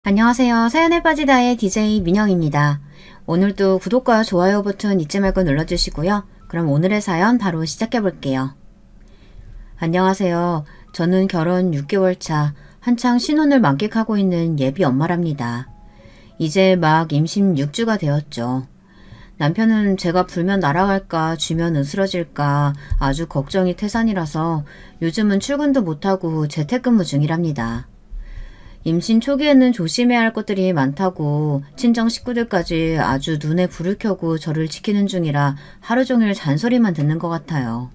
안녕하세요. 사연에 빠지다의 DJ 민영입니다. 오늘도 구독과 좋아요 버튼 잊지 말고 눌러주시고요. 그럼 오늘의 사연 바로 시작해 볼게요. 안녕하세요. 저는 결혼 6개월 차 한창 신혼을 만끽하고 있는 예비 엄마랍니다. 이제 막 임신 6주가 되었죠. 남편은 제가 불면 날아갈까 쥐면 으스러질까 아주 걱정이 태산이라서 요즘은 출근도 못하고 재택근무 중이랍니다. 임신 초기에는 조심해야 할 것들이 많다고 친정 식구들까지 아주 눈에 불을 켜고 저를 지키는 중이라 하루 종일 잔소리만 듣는 것 같아요.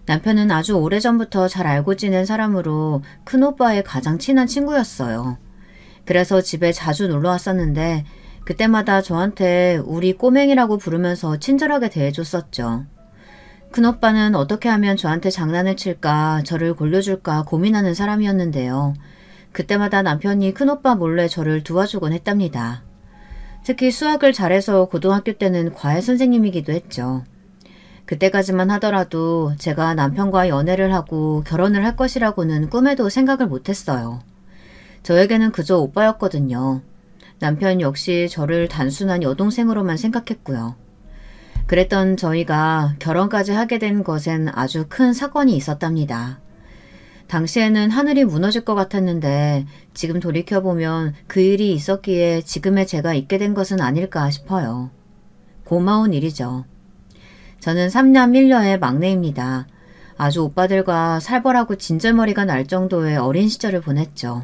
남편은 아주 오래전부터 잘 알고 지낸 사람으로 큰오빠의 가장 친한 친구였어요. 그래서 집에 자주 놀러 왔었는데 그때마다 저한테 우리 꼬맹이라고 부르면서 친절하게 대해줬었죠. 큰오빠는 어떻게 하면 저한테 장난을 칠까 저를 골려줄까 고민하는 사람이었는데요. 그때마다 남편이 큰오빠 몰래 저를 도와주곤 했답니다. 특히 수학을 잘해서 고등학교 때는 과외 선생님이기도 했죠. 그때까지만 하더라도 제가 남편과 연애를 하고 결혼을 할 것이라고는 꿈에도 생각을 못했어요. 저에게는 그저 오빠였거든요. 남편 역시 저를 단순한 여동생으로만 생각했고요. 그랬던 저희가 결혼까지 하게 된 것엔 아주 큰 사건이 있었답니다. 당시에는 하늘이 무너질 것 같았는데 지금 돌이켜보면 그 일이 있었기에 지금의 제가 있게 된 것은 아닐까 싶어요. 고마운 일이죠. 저는 3남 1녀의 막내입니다. 아주 오빠들과 살벌하고 진절머리가 날 정도의 어린 시절을 보냈죠.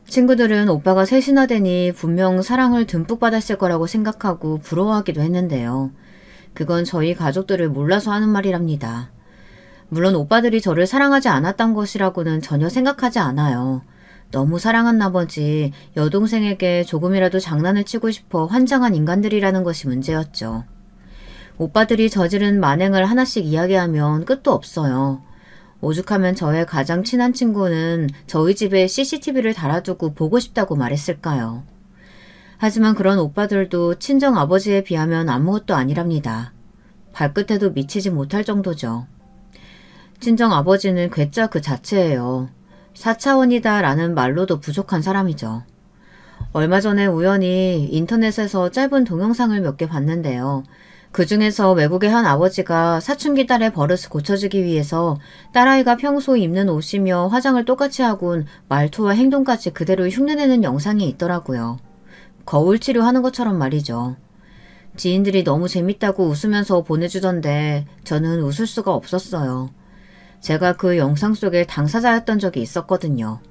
친구들은 오빠가 셋이나 되니 분명 사랑을 듬뿍 받았을 거라고 생각하고 부러워하기도 했는데요. 그건 저희 가족들을 몰라서 하는 말이랍니다. 물론 오빠들이 저를 사랑하지 않았던 것이라고는 전혀 생각하지 않아요. 너무 사랑한 나머지 여동생에게 조금이라도 장난을 치고 싶어 환장한 인간들이라는 것이 문제였죠. 오빠들이 저지른 만행을 하나씩 이야기하면 끝도 없어요. 오죽하면 저의 가장 친한 친구는 저희 집에 CCTV를 달아두고 보고 싶다고 말했을까요. 하지만 그런 오빠들도 친정 아버지에 비하면 아무것도 아니랍니다. 발끝에도 미치지 못할 정도죠. 친정 아버지는 괴짜 그 자체예요. 4차원이다 라는 말로도 부족한 사람이죠. 얼마 전에 우연히 인터넷에서 짧은 동영상을 몇 개 봤는데요. 그 중에서 외국의 한 아버지가 사춘기 딸의 버릇을 고쳐주기 위해서 딸아이가 평소 입는 옷이며 화장을 똑같이 하곤 말투와 행동까지 그대로 흉내내는 영상이 있더라고요. 거울 치료하는 것처럼 말이죠. 지인들이 너무 재밌다고 웃으면서 보내주던데 저는 웃을 수가 없었어요. 제가 그 영상 속에 당사자였던 적이 있었거든요.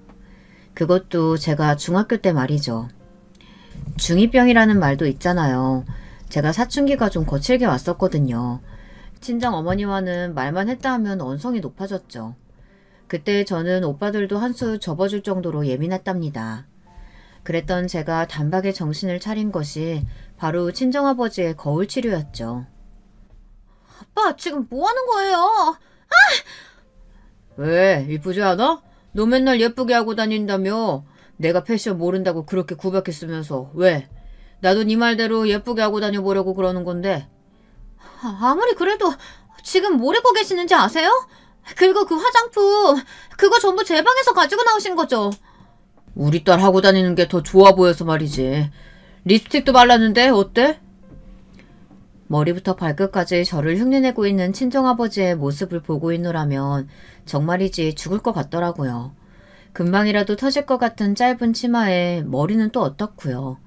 그것도 제가 중학교 때 말이죠. 중2병이라는 말도 있잖아요. 제가 사춘기가 좀 거칠게 왔었거든요. 친정 어머니와는 말만 했다 하면 언성이 높아졌죠. 그때 저는 오빠들도 한 수 접어줄 정도로 예민했답니다. 그랬던 제가 단박에 정신을 차린 것이 바로 친정아버지의 거울 치료였죠. 아빠, 지금 뭐 하는 거예요? 왜? 이쁘지 않아? 너 맨날 예쁘게 하고 다닌다며? 내가 패션 모른다고 그렇게 구박했으면서 왜? 나도 네 말대로 예쁘게 하고 다녀보려고 그러는 건데. 아무리 그래도 지금 뭘 입고 계시는지 아세요? 그리고 그 화장품, 그거 전부 제 방에서 가지고 나오신 거죠? 우리 딸 하고 다니는 게 더 좋아 보여서 말이지. 립스틱도 발랐는데 어때? 머리부터 발끝까지 저를 흉내내고 있는 친정아버지의 모습을 보고 있노라면 정말이지 죽을 것 같더라고요. 금방이라도 터질 것 같은 짧은 치마에 머리는 또 어떻고요.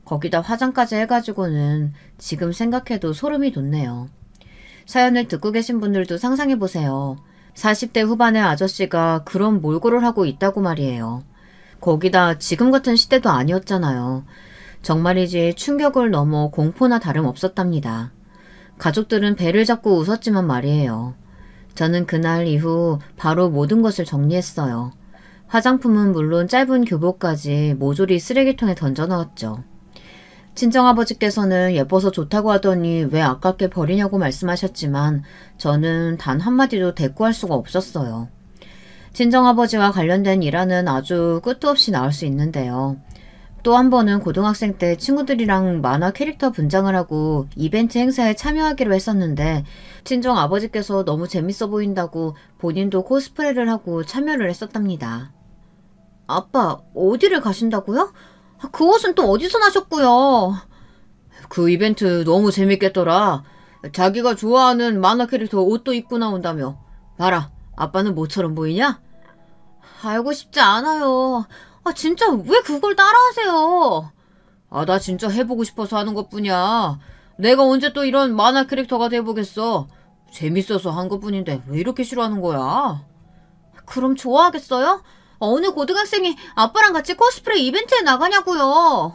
거기다 화장까지 해가지고는 지금 생각해도 소름이 돋네요. 사연을 듣고 계신 분들도 상상해보세요. 40대 후반의 아저씨가 그런 몰골을 하고 있다고 말이에요. 거기다 지금 같은 시대도 아니었잖아요. 정말이지 충격을 넘어 공포나 다름없었답니다. 가족들은 배를 잡고 웃었지만 말이에요. 저는 그날 이후 바로 모든 것을 정리했어요. 화장품은 물론 짧은 교복까지 모조리 쓰레기통에 던져 넣었죠. 친정아버지께서는 예뻐서 좋다고 하더니 왜 아깝게 버리냐고 말씀하셨지만 저는 단 한마디도 대꾸할 수가 없었어요. 친정아버지와 관련된 일화는 아주 끝도 없이 나올 수 있는데요. 또 한 번은 고등학생 때 친구들이랑 만화 캐릭터 분장을 하고 이벤트 행사에 참여하기로 했었는데 친정 아버지께서 너무 재밌어 보인다고 본인도 코스프레를 하고 참여를 했었답니다. 아빠, 어디를 가신다고요? 그 옷은 또 어디서 나셨고요? 그 이벤트 너무 재밌겠더라. 자기가 좋아하는 만화 캐릭터 옷도 입고 나온다며. 봐라, 아빠는 모처럼 보이냐? 알고 싶지 않아요. 진짜 왜 그걸 따라하세요? 나 진짜 해보고 싶어서 하는 것뿐이야. 내가 언제 또 이런 만화 캐릭터가 돼보겠어. 재밌어서 한 것뿐인데 왜 이렇게 싫어하는 거야? 그럼 좋아하겠어요? 어느 고등학생이 아빠랑 같이 코스프레 이벤트에 나가냐고요.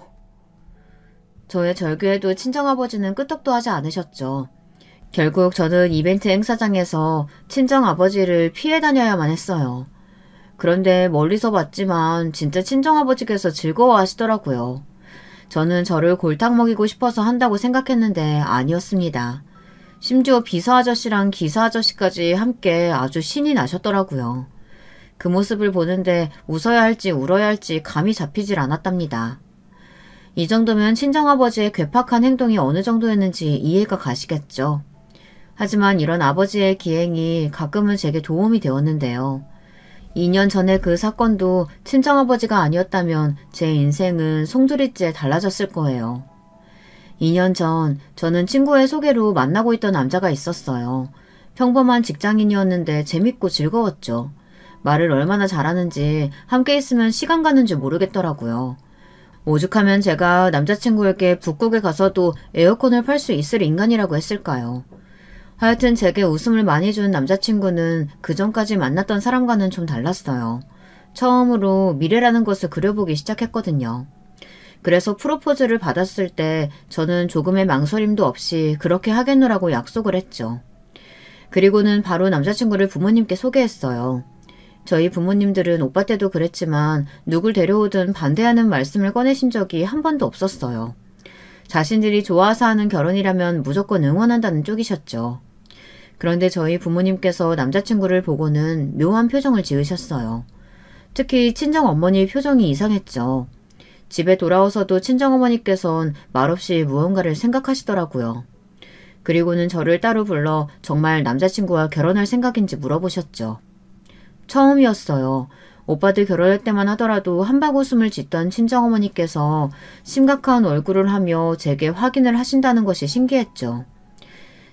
저의 절규에도 친정아버지는 끄떡도 하지 않으셨죠. 결국 저는 이벤트 행사장에서 친정아버지를 피해 다녀야만 했어요. 그런데 멀리서 봤지만 진짜 친정아버지께서 즐거워하시더라고요. 저는 저를 골탕 먹이고 싶어서 한다고 생각했는데 아니었습니다. 심지어 비서 아저씨랑 기사 아저씨까지 함께 아주 신이 나셨더라고요. 그 모습을 보는데 웃어야 할지 울어야 할지 감이 잡히질 않았답니다. 이 정도면 친정아버지의 괴팍한 행동이 어느 정도였는지 이해가 가시겠죠. 하지만 이런 아버지의 기행이 가끔은 제게 도움이 되었는데요. 2년 전에 그 사건도 친정아버지가 아니었다면 제 인생은 송두리째 달라졌을 거예요. 2년 전 저는 친구의 소개로 만나고 있던 남자가 있었어요. 평범한 직장인이었는데 재밌고 즐거웠죠. 말을 얼마나 잘하는지 함께 있으면 시간 가는 줄 모르겠더라고요. 오죽하면 제가 남자친구에게 북극에 가서도 에어컨을 팔 수 있을 인간이라고 했을까요? 하여튼 제게 웃음을 많이 준 남자친구는 그전까지 만났던 사람과는 좀 달랐어요. 처음으로 미래라는 것을 그려보기 시작했거든요. 그래서 프로포즈를 받았을 때 저는 조금의 망설임도 없이 그렇게 하겠노라고 약속을 했죠. 그리고는 바로 남자친구를 부모님께 소개했어요. 저희 부모님들은 오빠 때도 그랬지만 누굴 데려오든 반대하는 말씀을 꺼내신 적이 한 번도 없었어요. 자신들이 좋아서 하는 결혼이라면 무조건 응원한다는 쪽이셨죠. 그런데 저희 부모님께서 남자친구를 보고는 묘한 표정을 지으셨어요. 특히 친정어머니 표정이 이상했죠. 집에 돌아와서도 친정어머니께선 말없이 무언가를 생각하시더라고요. 그리고는 저를 따로 불러 정말 남자친구와 결혼할 생각인지 물어보셨죠. 처음이었어요. 오빠들 결혼할 때만 하더라도 한바구음을 짓던 친정어머니께서 심각한 얼굴을 하며 제게 확인을 하신다는 것이 신기했죠.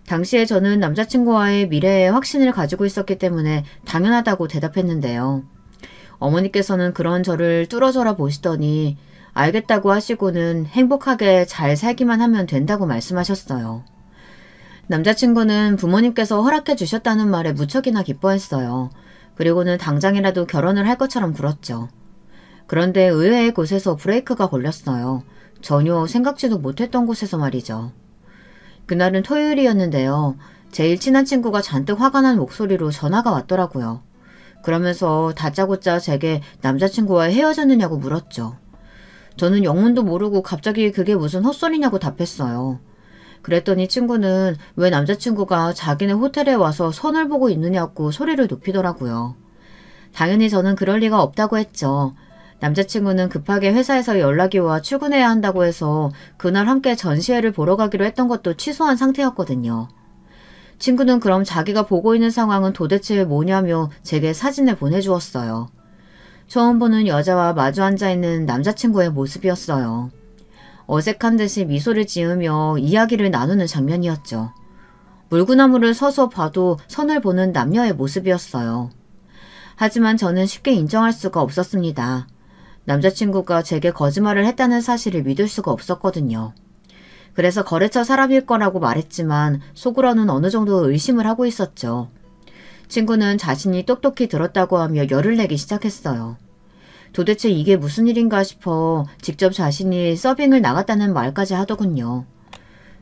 당시에 저는 남자친구와의 미래에 확신을 가지고 있었기 때문에 당연하다고 대답했는데요. 어머니께서는 그런 저를 뚫어져라 보시더니 알겠다고 하시고는 행복하게 잘 살기만 하면 된다고 말씀하셨어요. 남자친구는 부모님께서 허락해 주셨다는 말에 무척이나 기뻐했어요. 그리고는 당장이라도 결혼을 할 것처럼 굴었죠. 그런데 의외의 곳에서 브레이크가 걸렸어요. 전혀 생각지도 못했던 곳에서 말이죠. 그날은 토요일이었는데요. 제일 친한 친구가 잔뜩 화가 난 목소리로 전화가 왔더라고요. 그러면서 다짜고짜 제게 남자친구와 헤어졌느냐고 물었죠. 저는 영문도 모르고 갑자기 그게 무슨 헛소리냐고 답했어요. 그랬더니 친구는 왜 남자친구가 자기네 호텔에 와서 선을 보고 있느냐고 소리를 높이더라고요. 당연히 저는 그럴 리가 없다고 했죠. 남자친구는 급하게 회사에서 연락이 와 출근해야 한다고 해서 그날 함께 전시회를 보러 가기로 했던 것도 취소한 상태였거든요. 친구는 그럼 자기가 보고 있는 상황은 도대체 뭐냐며 제게 사진을 보내주었어요. 처음 보는 여자와 마주 앉아있는 남자친구의 모습이었어요. 어색한 듯이 미소를 지으며 이야기를 나누는 장면이었죠. 물구나무를 서서 봐도 선을 보는 남녀의 모습이었어요. 하지만 저는 쉽게 인정할 수가 없었습니다. 남자친구가 제게 거짓말을 했다는 사실을 믿을 수가 없었거든요. 그래서 거래처 사람일 거라고 말했지만 속으로는 어느 정도 의심을 하고 있었죠. 친구는 자신이 똑똑히 들었다고 하며 열을 내기 시작했어요. 도대체 이게 무슨 일인가 싶어 직접 자신이 서빙을 나갔다는 말까지 하더군요.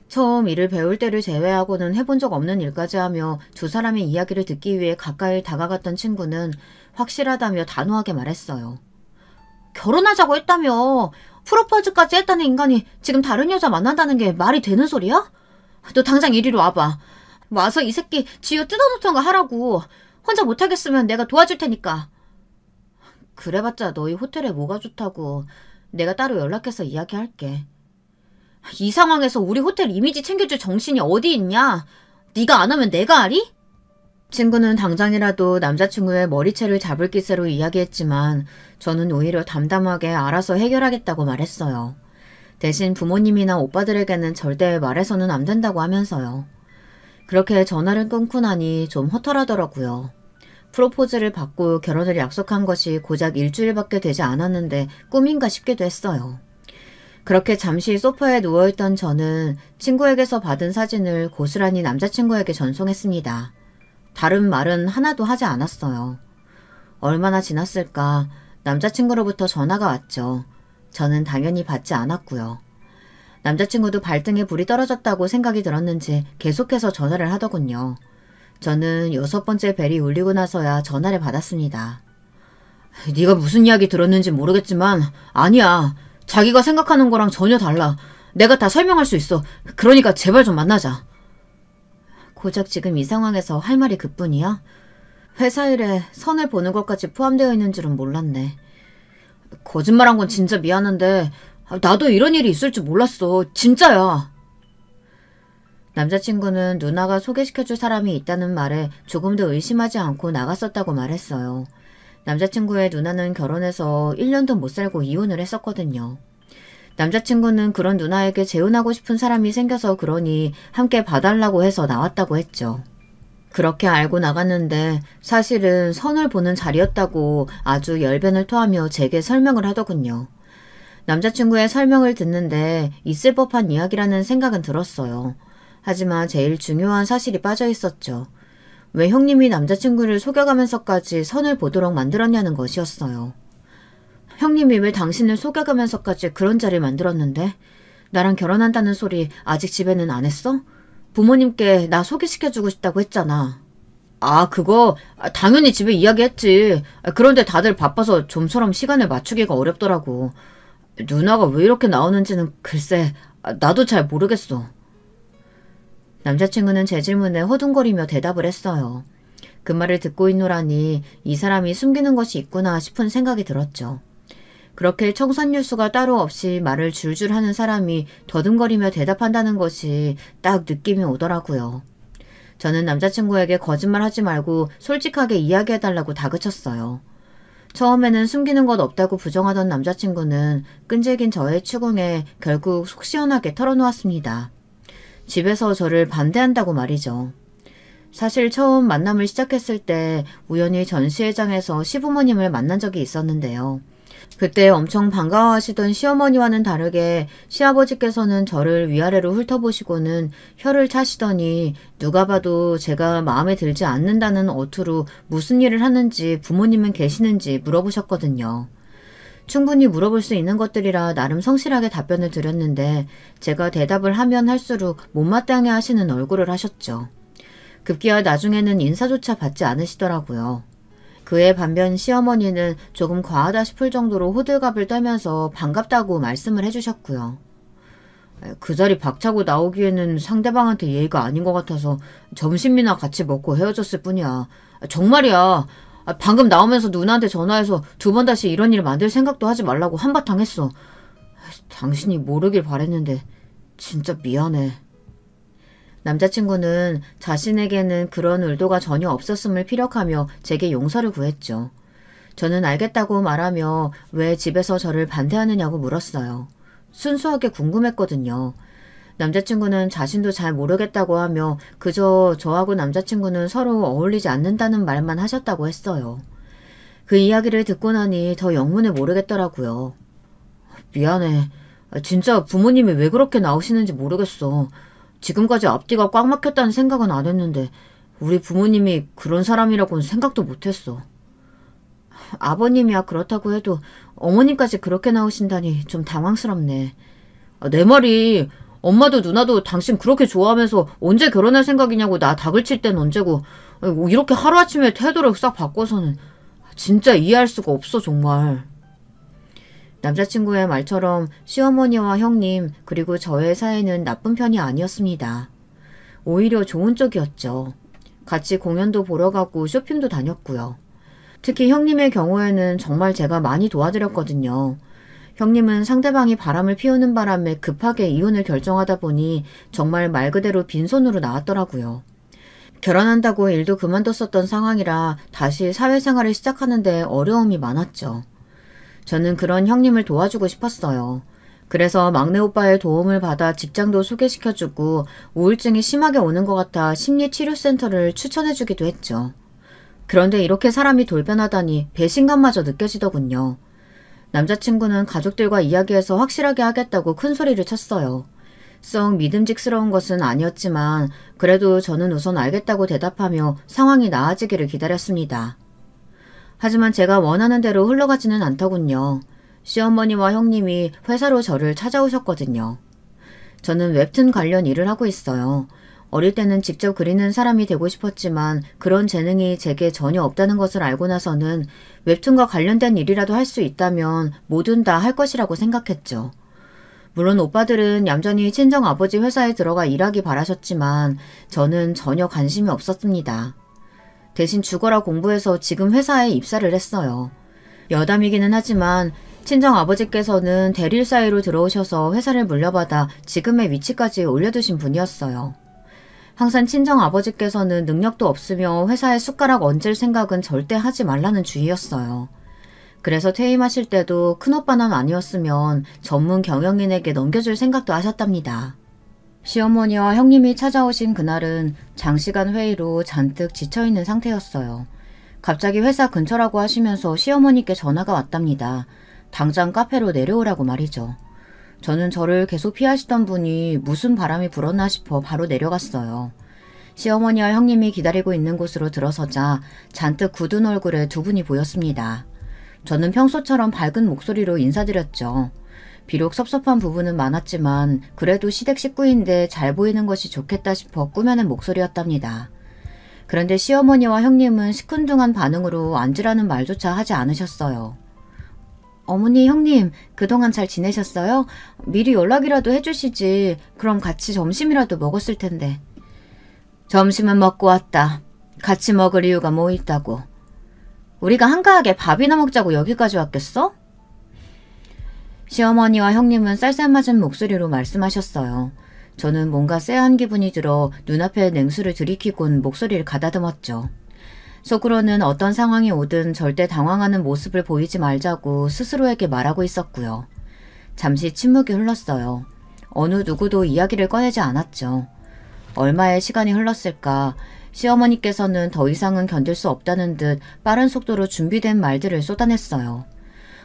처음 일을 배울 때를 제외하고는 해본 적 없는 일까지 하며 두 사람의 이야기를 듣기 위해 가까이 다가갔던 친구는 확실하다며 단호하게 말했어요. 결혼하자고 했다며. 프로포즈까지 했다는 인간이 지금 다른 여자 만난다는 게 말이 되는 소리야? 너 당장 이리로 와봐. 와서 이 새끼 쥐어 뜯어놓던가 하라고. 혼자 못하겠으면 내가 도와줄 테니까. 그래봤자 너희 호텔에 뭐가 좋다고. 내가 따로 연락해서 이야기할게. 이 상황에서 우리 호텔 이미지 챙겨줄 정신이 어디 있냐? 네가 안 하면 내가 하리? 친구는 당장이라도 남자친구의 머리채를 잡을 기세로 이야기했지만 저는 오히려 담담하게 알아서 해결하겠다고 말했어요. 대신 부모님이나 오빠들에게는 절대 말해서는 안 된다고 하면서요. 그렇게 전화를 끊고 나니 좀 허탈하더라고요. 프로포즈를 받고 결혼을 약속한 것이 고작 일주일밖에 되지 않았는데 꿈인가 싶기도 했어요. 그렇게 잠시 소파에 누워있던 저는 친구에게서 받은 사진을 고스란히 남자친구에게 전송했습니다. 다른 말은 하나도 하지 않았어요. 얼마나 지났을까 남자친구로부터 전화가 왔죠. 저는 당연히 받지 않았고요. 남자친구도 발등에 불이 떨어졌다고 생각이 들었는지 계속해서 전화를 하더군요. 저는 6번째 벨이 울리고 나서야 전화를 받았습니다. 네가 무슨 이야기 들었는지 모르겠지만 아니야. 자기가 생각하는 거랑 전혀 달라. 내가 다 설명할 수 있어. 그러니까 제발 좀 만나자. 고작 지금 이 상황에서 할 말이 그뿐이야? 회사 일에 선을 보는 것까지 포함되어 있는 줄은 몰랐네. 거짓말한 건 진짜 미안한데 나도 이런 일이 있을 줄 몰랐어. 진짜야. 남자친구는 누나가 소개시켜줄 사람이 있다는 말에 조금도 의심하지 않고 나갔었다고 말했어요. 남자친구의 누나는 결혼해서 1년도 못 살고 이혼을 했었거든요. 남자친구는 그런 누나에게 재혼하고 싶은 사람이 생겨서 그러니 함께 봐달라고 해서 나왔다고 했죠. 그렇게 알고 나갔는데 사실은 선을 보는 자리였다고 아주 열변을 토하며 제게 설명을 하더군요. 남자친구의 설명을 듣는데 있을 법한 이야기라는 생각은 들었어요. 하지만 제일 중요한 사실이 빠져 있었죠. 왜 형님이 남자친구를 속여가면서까지 선을 보도록 만들었냐는 것이었어요. 형님이 왜 당신을 속여가면서까지 그런 자리를 만들었는데? 나랑 결혼한다는 소리 아직 집에는 안 했어? 부모님께 나 소개시켜주고 싶다고 했잖아. 아, 그거 당연히 집에 이야기했지. 그런데 다들 바빠서 좀처럼 시간을 맞추기가 어렵더라고. 누나가 왜 이렇게 나오는지는 글쎄 나도 잘 모르겠어. 남자친구는 제 질문에 허둥거리며 대답을 했어요. 그 말을 듣고 있노라니 이 사람이 숨기는 것이 있구나 싶은 생각이 들었죠. 그렇게 청산유수가 따로 없이 말을 줄줄 하는 사람이 더듬거리며 대답한다는 것이 딱 느낌이 오더라고요. 저는 남자친구에게 거짓말하지 말고 솔직하게 이야기해달라고 다그쳤어요. 처음에는 숨기는 것 없다고 부정하던 남자친구는 끈질긴 저의 추궁에 결국 속 시원하게 털어놓았습니다. 집에서 저를 반대한다고 말이죠. 사실 처음 만남을 시작했을 때 우연히 전시회장에서 시부모님을 만난 적이 있었는데요. 그때 엄청 반가워하시던 시어머니와는 다르게 시아버지께서는 저를 위아래로 훑어보시고는 혀를 차시더니 누가 봐도 제가 마음에 들지 않는다는 어투로 무슨 일을 하는지 부모님은 계시는지 물어보셨거든요. 충분히 물어볼 수 있는 것들이라 나름 성실하게 답변을 드렸는데 제가 대답을 하면 할수록 못마땅해 하시는 얼굴을 하셨죠. 급기야 나중에는 인사조차 받지 않으시더라고요. 그에 반면 시어머니는 조금 과하다 싶을 정도로 호들갑을 떨면서 반갑다고 말씀을 해주셨고요. 그 자리 박차고 나오기에는 상대방한테 예의가 아닌 것 같아서 점심이나 같이 먹고 헤어졌을 뿐이야. 정말이야. 방금 나오면서 누나한테 전화해서 2번 다시 이런 일 만들 생각도 하지 말라고 한바탕 했어. 당신이 모르길 바랬는데 진짜 미안해. 남자친구는 자신에게는 그런 의도가 전혀 없었음을 피력하며 제게 용서를 구했죠. 저는 알겠다고 말하며 왜 집에서 저를 반대하느냐고 물었어요. 순수하게 궁금했거든요. 남자친구는 자신도 잘 모르겠다고 하며 그저 저하고 남자친구는 서로 어울리지 않는다는 말만 하셨다고 했어요. 그 이야기를 듣고 나니 더 영문을 모르겠더라고요. 미안해. 진짜 부모님이 왜 그렇게 나오시는지 모르겠어. 지금까지 앞뒤가 꽉 막혔다는 생각은 안 했는데 우리 부모님이 그런 사람이라고는 생각도 못했어. 아버님이야 그렇다고 해도 어머님까지 그렇게 나오신다니 좀 당황스럽네. 내 말이 엄마도 누나도 당신 그렇게 좋아하면서 언제 결혼할 생각이냐고 나 닥을 칠 땐 언제고 이렇게 하루아침에 태도를 싹 바꿔서는 진짜 이해할 수가 없어 정말. 남자친구의 말처럼 시어머니와 형님 그리고 저의 사이는 나쁜 편이 아니었습니다. 오히려 좋은 쪽이었죠. 같이 공연도 보러 가고 쇼핑도 다녔고요. 특히 형님의 경우에는 정말 제가 많이 도와드렸거든요. 형님은 상대방이 바람을 피우는 바람에 급하게 이혼을 결정하다 보니 정말 말 그대로 빈손으로 나왔더라고요. 결혼한다고 일도 그만뒀었던 상황이라 다시 사회생활을 시작하는데 어려움이 많았죠. 저는 그런 형님을 도와주고 싶었어요. 그래서 막내 오빠의 도움을 받아 직장도 소개시켜주고 우울증이 심하게 오는 것 같아 심리치료센터를 추천해주기도 했죠. 그런데 이렇게 사람이 돌변하다니 배신감마저 느껴지더군요. 남자친구는 가족들과 이야기해서 확실하게 하겠다고 큰 소리를 쳤어요. 썩 믿음직스러운 것은 아니었지만 그래도 저는 우선 알겠다고 대답하며 상황이 나아지기를 기다렸습니다. 하지만 제가 원하는 대로 흘러가지는 않더군요. 시어머니와 형님이 회사로 저를 찾아오셨거든요. 저는 웹툰 관련 일을 하고 있어요. 어릴 때는 직접 그리는 사람이 되고 싶었지만 그런 재능이 제게 전혀 없다는 것을 알고 나서는 웹툰과 관련된 일이라도 할 수 있다면 뭐든 다 할 것이라고 생각했죠. 물론 오빠들은 얌전히 친정아버지 회사에 들어가 일하기 바라셨지만 저는 전혀 관심이 없었습니다. 대신 죽어라 공부해서 지금 회사에 입사를 했어요. 여담이기는 하지만 친정아버지께서는 대리일 사이로 들어오셔서 회사를 물려받아 지금의 위치까지 올려두신 분이었어요. 항상 친정아버지께서는 능력도 없으며 회사에 숟가락 얹을 생각은 절대 하지 말라는 주의였어요. 그래서 퇴임하실 때도 큰오빠는 아니었으면 전문 경영인에게 넘겨줄 생각도 하셨답니다. 시어머니와 형님이 찾아오신 그날은 장시간 회의로 잔뜩 지쳐있는 상태였어요. 갑자기 회사 근처라고 하시면서 시어머니께 전화가 왔답니다. 당장 카페로 내려오라고 말이죠. 저는 저를 계속 피하시던 분이 무슨 바람이 불었나 싶어 바로 내려갔어요. 시어머니와 형님이 기다리고 있는 곳으로 들어서자 잔뜩 굳은 얼굴에 두 분이 보였습니다. 저는 평소처럼 밝은 목소리로 인사드렸죠. 비록 섭섭한 부분은 많았지만 그래도 시댁 식구인데 잘 보이는 것이 좋겠다 싶어 꾸며낸 목소리였답니다. 그런데 시어머니와 형님은 시큰둥한 반응으로 앉으라는 말조차 하지 않으셨어요. 어머니, 형님, 그동안 잘 지내셨어요? 미리 연락이라도 해주시지. 그럼 같이 점심이라도 먹었을 텐데. 점심은 먹고 왔다. 같이 먹을 이유가 뭐 있다고. 우리가 한가하게 밥이나 먹자고 여기까지 왔겠어? 시어머니와 형님은 쌀쌀맞은 목소리로 말씀하셨어요. 저는 뭔가 쎄한 기분이 들어 눈앞에 냉수를 들이키곤 목소리를 가다듬었죠. 속으로는 어떤 상황이 오든 절대 당황하는 모습을 보이지 말자고 스스로에게 말하고 있었고요. 잠시 침묵이 흘렀어요. 어느 누구도 이야기를 꺼내지 않았죠. 얼마의 시간이 흘렀을까. 시어머니께서는 더 이상은 견딜 수 없다는 듯 빠른 속도로 준비된 말들을 쏟아냈어요.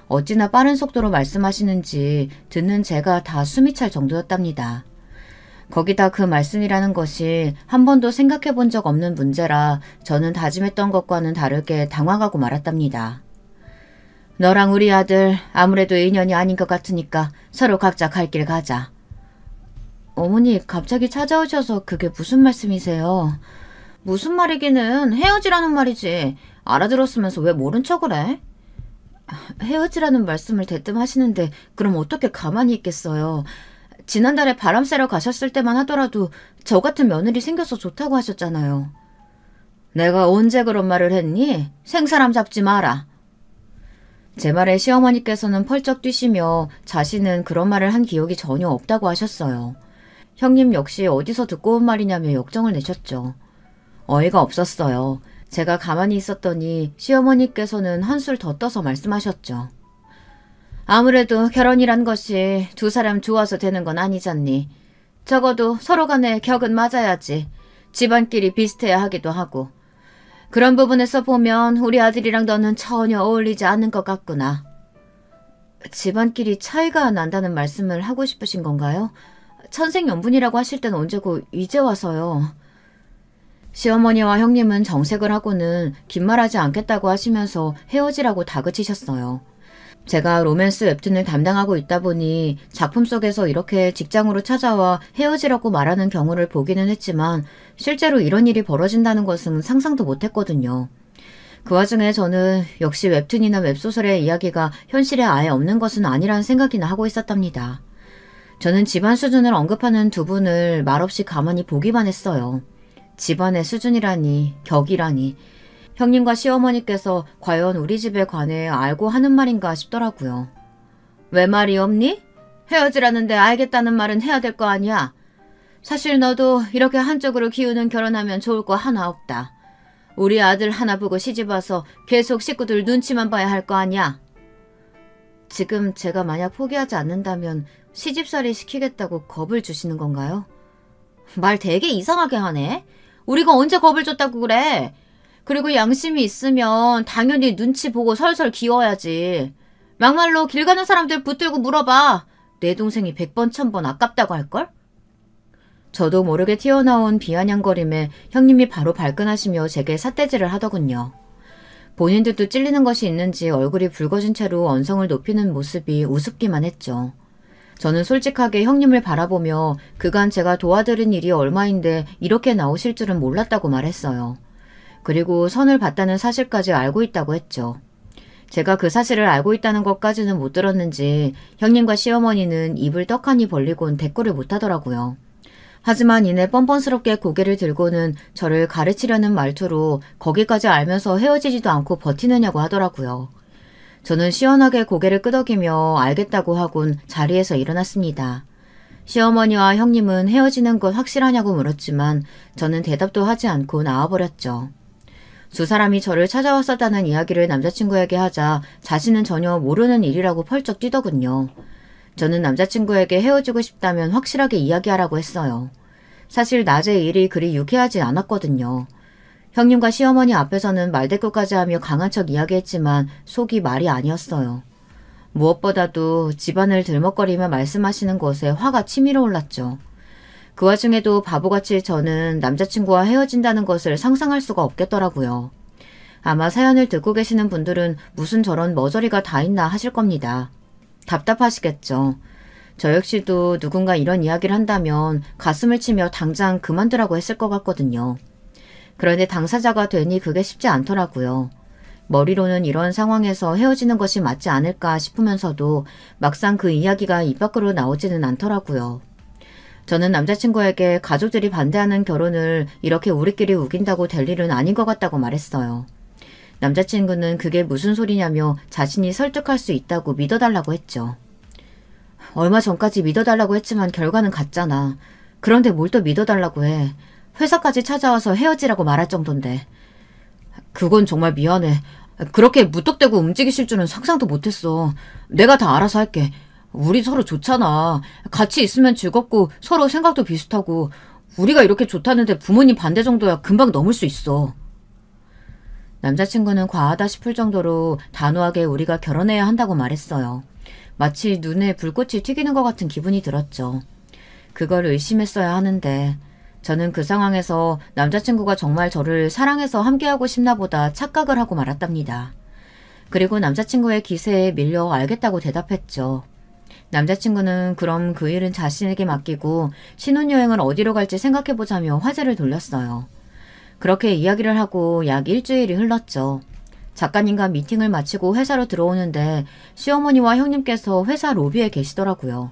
어찌나 빠른 속도로 말씀하시는지 듣는 제가 다 숨이 찰 정도였답니다. 거기다 그 말씀이라는 것이 한 번도 생각해 본 적 없는 문제라 저는 다짐했던 것과는 다르게 당황하고 말았답니다. 너랑 우리 아들 아무래도 인연이 아닌 것 같으니까 서로 각자 갈 길 가자. 어머니 갑자기 찾아오셔서 그게 무슨 말씀이세요? 무슨 말이기는 헤어지라는 말이지. 알아들었으면서 왜 모른 척을 해? 헤어지라는 말씀을 대뜸 하시는데 그럼 어떻게 가만히 있겠어요. 지난달에 바람 쐬러 가셨을 때만 하더라도 저 같은 며느리 생겨서 좋다고 하셨잖아요. 내가 언제 그런 말을 했니? 생사람 잡지 마라. 제 말에 시어머니께서는 펄쩍 뛰시며 자신은 그런 말을 한 기억이 전혀 없다고 하셨어요. 형님 역시 어디서 듣고 온 말이냐며 역정을 내셨죠. 어이가 없었어요. 제가 가만히 있었더니 시어머니께서는 한술 더 떠서 말씀하셨죠. 아무래도 결혼이란 것이 두 사람 좋아서 되는 건 아니잖니. 적어도 서로 간에 격은 맞아야지. 집안끼리 비슷해야 하기도 하고. 그런 부분에서 보면 우리 아들이랑 너는 전혀 어울리지 않는 것 같구나. 집안끼리 차이가 난다는 말씀을 하고 싶으신 건가요? 천생연분이라고 하실 땐 언제고 이제 와서요. 시어머니와 형님은 정색을 하고는 긴 말하지 않겠다고 하시면서 헤어지라고 다그치셨어요. 제가 로맨스 웹툰을 담당하고 있다 보니 작품 속에서 이렇게 직장으로 찾아와 헤어지라고 말하는 경우를 보기는 했지만 실제로 이런 일이 벌어진다는 것은 상상도 못했거든요. 그 와중에 저는 역시 웹툰이나 웹소설의 이야기가 현실에 아예 없는 것은 아니라는 생각이나 하고 있었답니다. 저는 집안 수준을 언급하는 두 분을 말없이 가만히 보기만 했어요. 집안의 수준이라니, 격이라니. 형님과 시어머니께서 과연 우리 집에 관해 알고 하는 말인가 싶더라고요. 왜 말이 없니? 헤어지라는데 알겠다는 말은 해야 될 거 아니야. 사실 너도 이렇게 한쪽으로 기우는 결혼하면 좋을 거 하나 없다. 우리 아들 하나 보고 시집와서 계속 식구들 눈치만 봐야 할 거 아니야. 지금 제가 만약 포기하지 않는다면 시집살이 시키겠다고 겁을 주시는 건가요? 말 되게 이상하게 하네. 우리가 언제 겁을 줬다고 그래. 그리고 양심이 있으면 당연히 눈치 보고 설설 기워야지. 막말로 길 가는 사람들 붙들고 물어봐. 내 동생이 100번 1000번 아깝다고 할걸? 저도 모르게 튀어나온 비아냥거림에 형님이 바로 발끈하시며 제게 삿대질을 하더군요. 본인들도 찔리는 것이 있는지 얼굴이 붉어진 채로 언성을 높이는 모습이 우습기만 했죠. 저는 솔직하게 형님을 바라보며 그간 제가 도와드린 일이 얼마인데 이렇게 나오실 줄은 몰랐다고 말했어요. 그리고 선을 봤다는 사실까지 알고 있다고 했죠. 제가 그 사실을 알고 있다는 것까지는 못 들었는지 형님과 시어머니는 입을 떡하니 벌리곤 대꾸를 못하더라고요. 하지만 이내 뻔뻔스럽게 고개를 들고는 저를 가르치려는 말투로 거기까지 알면서 헤어지지도 않고 버티느냐고 하더라고요. 저는 시원하게 고개를 끄덕이며 알겠다고 하곤 자리에서 일어났습니다. 시어머니와 형님은 헤어지는 것 확실하냐고 물었지만 저는 대답도 하지 않고 나와버렸죠. 두 사람이 저를 찾아왔었다는 이야기를 남자친구에게 하자 자신은 전혀 모르는 일이라고 펄쩍 뛰더군요. 저는 남자친구에게 헤어지고 싶다면 확실하게 이야기하라고 했어요. 사실 낮에 일이 그리 유쾌하지 않았거든요. 형님과 시어머니 앞에서는 말대꾸까지 하며 강한 척 이야기했지만 속이 말이 아니었어요. 무엇보다도 집안을 들먹거리며 말씀하시는 것에 화가 치밀어 올랐죠. 그 와중에도 바보같이 저는 남자친구와 헤어진다는 것을 상상할 수가 없겠더라고요. 아마 사연을 듣고 계시는 분들은 무슨 저런 머저리가 다 있나 하실 겁니다. 답답하시겠죠. 저 역시도 누군가 이런 이야기를 한다면 가슴을 치며 당장 그만두라고 했을 것 같거든요. 그런데 당사자가 되니 그게 쉽지 않더라고요. 머리로는 이런 상황에서 헤어지는 것이 맞지 않을까 싶으면서도 막상 그 이야기가 입 밖으로 나오지는 않더라고요. 저는 남자친구에게 가족들이 반대하는 결혼을 이렇게 우리끼리 우긴다고 될 일은 아닌 것 같다고 말했어요. 남자친구는 그게 무슨 소리냐며 자신이 설득할 수 있다고 믿어달라고 했죠. 얼마 전까지 믿어달라고 했지만 결과는 같잖아. 그런데 뭘 또 믿어달라고 해. 회사까지 찾아와서 헤어지라고 말할 정도인데. 그건 정말 미안해. 그렇게 무턱대고 움직이실 줄은 상상도 못했어. 내가 다 알아서 할게. 우리 서로 좋잖아. 같이 있으면 즐겁고 서로 생각도 비슷하고 우리가 이렇게 좋다는데 부모님 반대 정도야 금방 넘을 수 있어. 남자친구는 과하다 싶을 정도로 단호하게 우리가 결혼해야 한다고 말했어요. 마치 눈에 불꽃이 튀기는 것 같은 기분이 들었죠. 그걸 의심했어야 하는데 저는 그 상황에서 남자친구가 정말 저를 사랑해서 함께하고 싶나 보다 착각을 하고 말았답니다. 그리고 남자친구의 기세에 밀려 알겠다고 대답했죠. 남자친구는 그럼 그 일은 자신에게 맡기고 신혼여행을 어디로 갈지 생각해보자며 화제를 돌렸어요. 그렇게 이야기를 하고 약 일주일이 흘렀죠. 작가님과 미팅을 마치고 회사로 들어오는데 시어머니와 형님께서 회사 로비에 계시더라고요.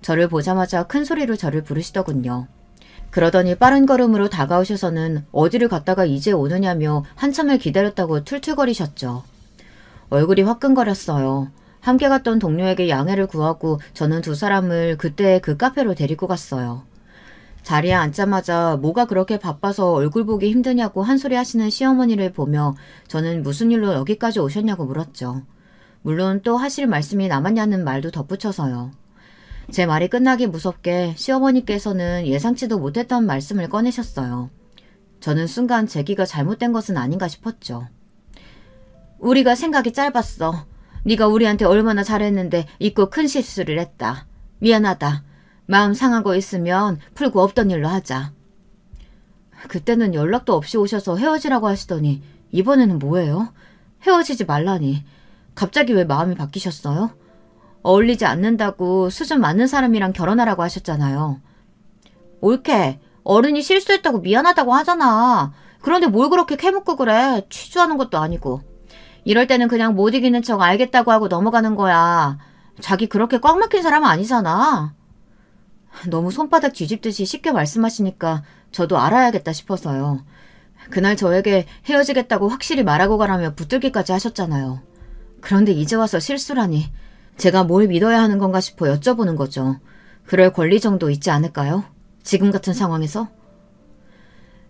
저를 보자마자 큰 소리로 저를 부르시더군요. 그러더니 빠른 걸음으로 다가오셔서는 어디를 갔다가 이제 오느냐며 한참을 기다렸다고 툴툴거리셨죠. 얼굴이 화끈거렸어요. 함께 갔던 동료에게 양해를 구하고 저는 두 사람을 그때 그 카페로 데리고 갔어요. 자리에 앉자마자 뭐가 그렇게 바빠서 얼굴 보기 힘드냐고 한 소리 하시는 시어머니를 보며 저는 무슨 일로 여기까지 오셨냐고 물었죠. 물론 또 하실 말씀이 남았냐는 말도 덧붙여서요. 제 말이 끝나기 무섭게 시어머니께서는 예상치도 못했던 말씀을 꺼내셨어요. 저는 순간 제기가 잘못된 것은 아닌가 싶었죠. 우리가 생각이 짧았어. 네가 우리한테 얼마나 잘했는데 잊고 큰 실수를 했다. 미안하다. 마음 상하고 있으면 풀고 없던 일로 하자. 그때는 연락도 없이 오셔서 헤어지라고 하시더니 이번에는 뭐예요? 헤어지지 말라니. 갑자기 왜 마음이 바뀌셨어요? 어울리지 않는다고 수준 맞는 사람이랑 결혼하라고 하셨잖아요. 옳게. 어른이 실수했다고 미안하다고 하잖아. 그런데 뭘 그렇게 캐묻고 그래. 취조하는 것도 아니고. 이럴 때는 그냥 못 이기는 척 알겠다고 하고 넘어가는 거야. 자기 그렇게 꽉 막힌 사람은 아니잖아. 너무 손바닥 뒤집듯이 쉽게 말씀하시니까 저도 알아야겠다 싶어서요. 그날 저에게 헤어지겠다고 확실히 말하고 가라며 붙들기까지 하셨잖아요. 그런데 이제 와서 실수라니. 제가 뭘 믿어야 하는 건가 싶어 여쭤보는 거죠. 그럴 권리 정도 있지 않을까요? 지금 같은 상황에서?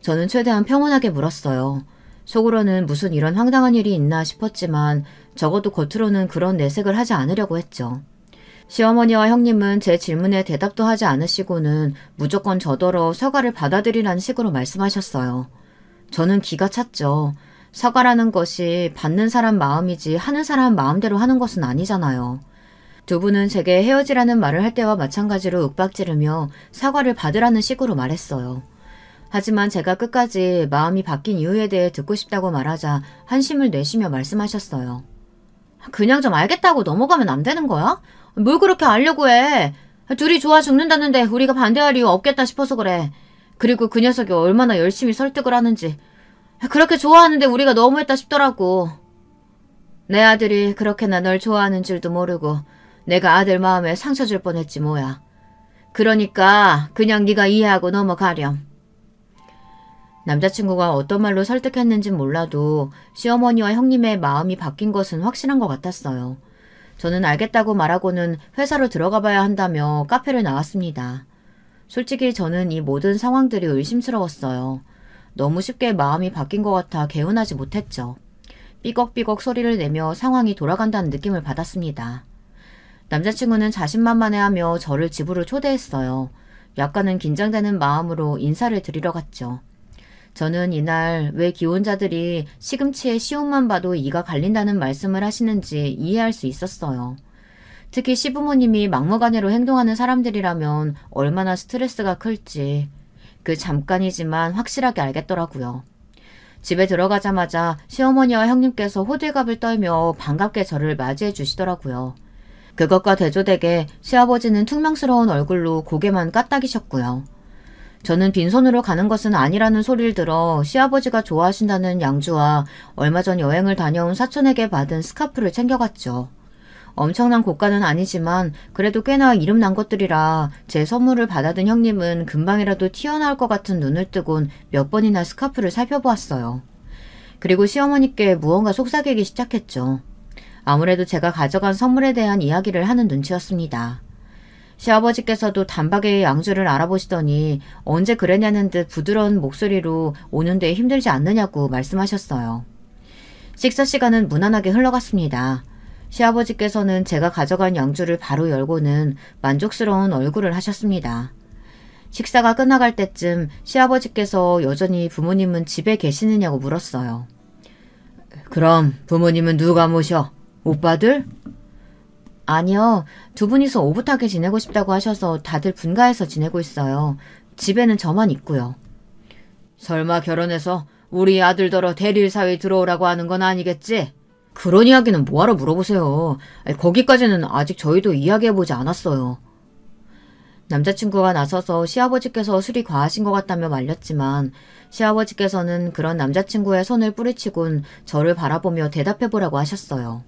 저는 최대한 평온하게 물었어요. 속으로는 무슨 이런 황당한 일이 있나 싶었지만 적어도 겉으로는 그런 내색을 하지 않으려고 했죠. 시어머니와 형님은 제 질문에 대답도 하지 않으시고는 무조건 저더러 사과를 받아들이라는 식으로 말씀하셨어요. 저는 기가 찼죠. 사과라는 것이 받는 사람 마음이지 하는 사람 마음대로 하는 것은 아니잖아요. 두 분은 제게 헤어지라는 말을 할 때와 마찬가지로 윽박지르며 사과를 받으라는 식으로 말했어요. 하지만 제가 끝까지 마음이 바뀐 이유에 대해 듣고 싶다고 말하자 한심을 내쉬며 말씀하셨어요. 그냥 좀 알겠다고 넘어가면 안 되는 거야? 뭘 그렇게 알려고 해? 둘이 좋아 죽는다는데 우리가 반대할 이유 없겠다 싶어서 그래. 그리고 그 녀석이 얼마나 열심히 설득을 하는지. 그렇게 좋아하는데 우리가 너무했다 싶더라고. 내 아들이 그렇게나 널 좋아하는 줄도 모르고 내가 아들 마음에 상처 줄 뻔했지 뭐야. 그러니까 그냥 네가 이해하고 넘어가렴. 남자친구가 어떤 말로 설득했는진 몰라도 시어머니와 형님의 마음이 바뀐 것은 확실한 것 같았어요. 저는 알겠다고 말하고는 회사로 들어가 봐야 한다며 카페를 나왔습니다. 솔직히 저는 이 모든 상황들이 의심스러웠어요. 너무 쉽게 마음이 바뀐 것 같아 개운하지 못했죠. 삐걱삐걱 소리를 내며 상황이 돌아간다는 느낌을 받았습니다. 남자친구는 자신만만해하며 저를 집으로 초대했어요. 약간은 긴장되는 마음으로 인사를 드리러 갔죠. 저는 이날 왜 기혼자들이 시금치의 시옷만 봐도 이가 갈린다는 말씀을 하시는지 이해할 수 있었어요. 특히 시부모님이 막무가내로 행동하는 사람들이라면 얼마나 스트레스가 클지 그 잠깐이지만 확실하게 알겠더라고요. 집에 들어가자마자 시어머니와 형님께서 호들갑을 떨며 반갑게 저를 맞이해 주시더라고요. 그것과 대조되게 시아버지는 퉁명스러운 얼굴로 고개만 까딱이셨고요. 저는 빈손으로 가는 것은 아니라는 소리를 들어 시아버지가 좋아하신다는 양주와 얼마 전 여행을 다녀온 사촌에게 받은 스카프를 챙겨갔죠. 엄청난 고가는 아니지만 그래도 꽤나 이름난 것들이라 제 선물을 받아든 형님은 금방이라도 튀어나올 것 같은 눈을 뜨곤 몇 번이나 스카프를 살펴보았어요. 그리고 시어머니께 무언가 속삭이기 시작했죠. 아무래도 제가 가져간 선물에 대한 이야기를 하는 눈치였습니다. 시아버지께서도 단박에 양주를 알아보시더니 언제 그랬냐는 듯 부드러운 목소리로 오는데 힘들지 않느냐고 말씀하셨어요. 식사 시간은 무난하게 흘러갔습니다. 시아버지께서는 제가 가져간 양주를 바로 열고는 만족스러운 얼굴을 하셨습니다. 식사가 끝나갈 때쯤 시아버지께서 여전히 부모님은 집에 계시느냐고 물었어요. 그럼 부모님은 누가 모셔? 오빠들? 아니요. 두 분이서 오붓하게 지내고 싶다고 하셔서 다들 분가해서 지내고 있어요. 집에는 저만 있고요. 설마 결혼해서 우리 아들더러 대리일 사회에 들어오라고 하는 건 아니겠지? 그런 이야기는 뭐하러 물어보세요. 거기까지는 아직 저희도 이야기해보지 않았어요. 남자친구가 나서서 시아버지께서 술이 과하신 것 같다며 말렸지만 시아버지께서는 그런 남자친구의 손을 뿌리치곤 저를 바라보며 대답해보라고 하셨어요.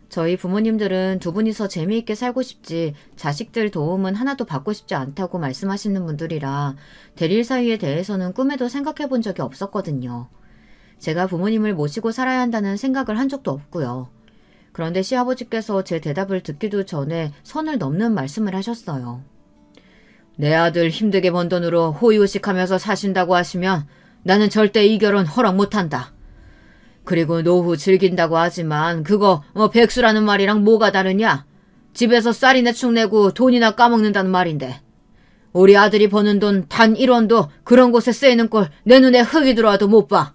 저희 부모님들은 두 분이서 재미있게 살고 싶지 자식들 도움은 하나도 받고 싶지 않다고 말씀하시는 분들이라 대릴 사위에 대해서는 꿈에도 생각해 본 적이 없었거든요. 제가 부모님을 모시고 살아야 한다는 생각을 한 적도 없고요. 그런데 시아버지께서 제 대답을 듣기도 전에 선을 넘는 말씀을 하셨어요. 내 아들 힘들게 번 돈으로 호의호식하면서 사신다고 하시면 나는 절대 이 결혼 허락 못한다. 그리고 노후 즐긴다고 하지만 그거 백수라는 말이랑 뭐가 다르냐? 집에서 쌀이나 축 내고 돈이나 까먹는다는 말인데. 우리 아들이 버는 돈 단 1원도 그런 곳에 쓰이는 꼴 내 눈에 흙이 들어와도 못 봐.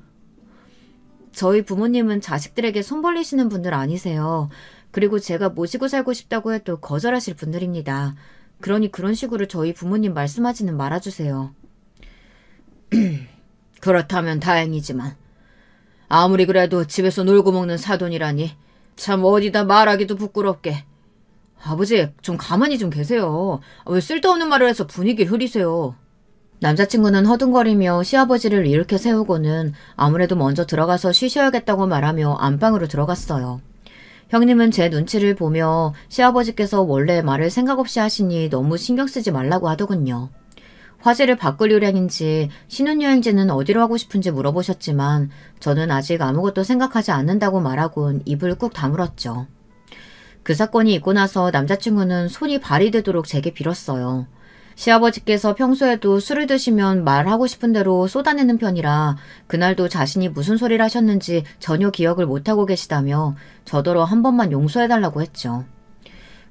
저희 부모님은 자식들에게 손 벌리시는 분들 아니세요. 그리고 제가 모시고 살고 싶다고 해도 거절하실 분들입니다. 그러니 그런 식으로 저희 부모님 말씀하지는 말아주세요. 그렇다면 다행이지만 아무리 그래도 집에서 놀고 먹는 사돈이라니 참 어디다 말하기도 부끄럽게. 아버지 좀 가만히 좀 계세요. 왜 쓸데없는 말을 해서 분위기를 흐리세요. 남자친구는 허둥거리며 시아버지를 이렇게 세우고는 아무래도 먼저 들어가서 쉬셔야겠다고 말하며 안방으로 들어갔어요. 형님은 제 눈치를 보며 시아버지께서 원래 말을 생각 없이 하시니 너무 신경 쓰지 말라고 하더군요. 화제를 바꿀 요량인지 신혼여행지는 어디로 하고 싶은지 물어보셨지만 저는 아직 아무것도 생각하지 않는다고 말하곤 입을 꾹 다물었죠. 그 사건이 있고 나서 남자친구는 손이 발이 되도록 제게 빌었어요. 시아버지께서 평소에도 술을 드시면 말하고 싶은 대로 쏟아내는 편이라 그날도 자신이 무슨 소리를 하셨는지 전혀 기억을 못하고 계시다며 저더러 한 번만 용서해달라고 했죠.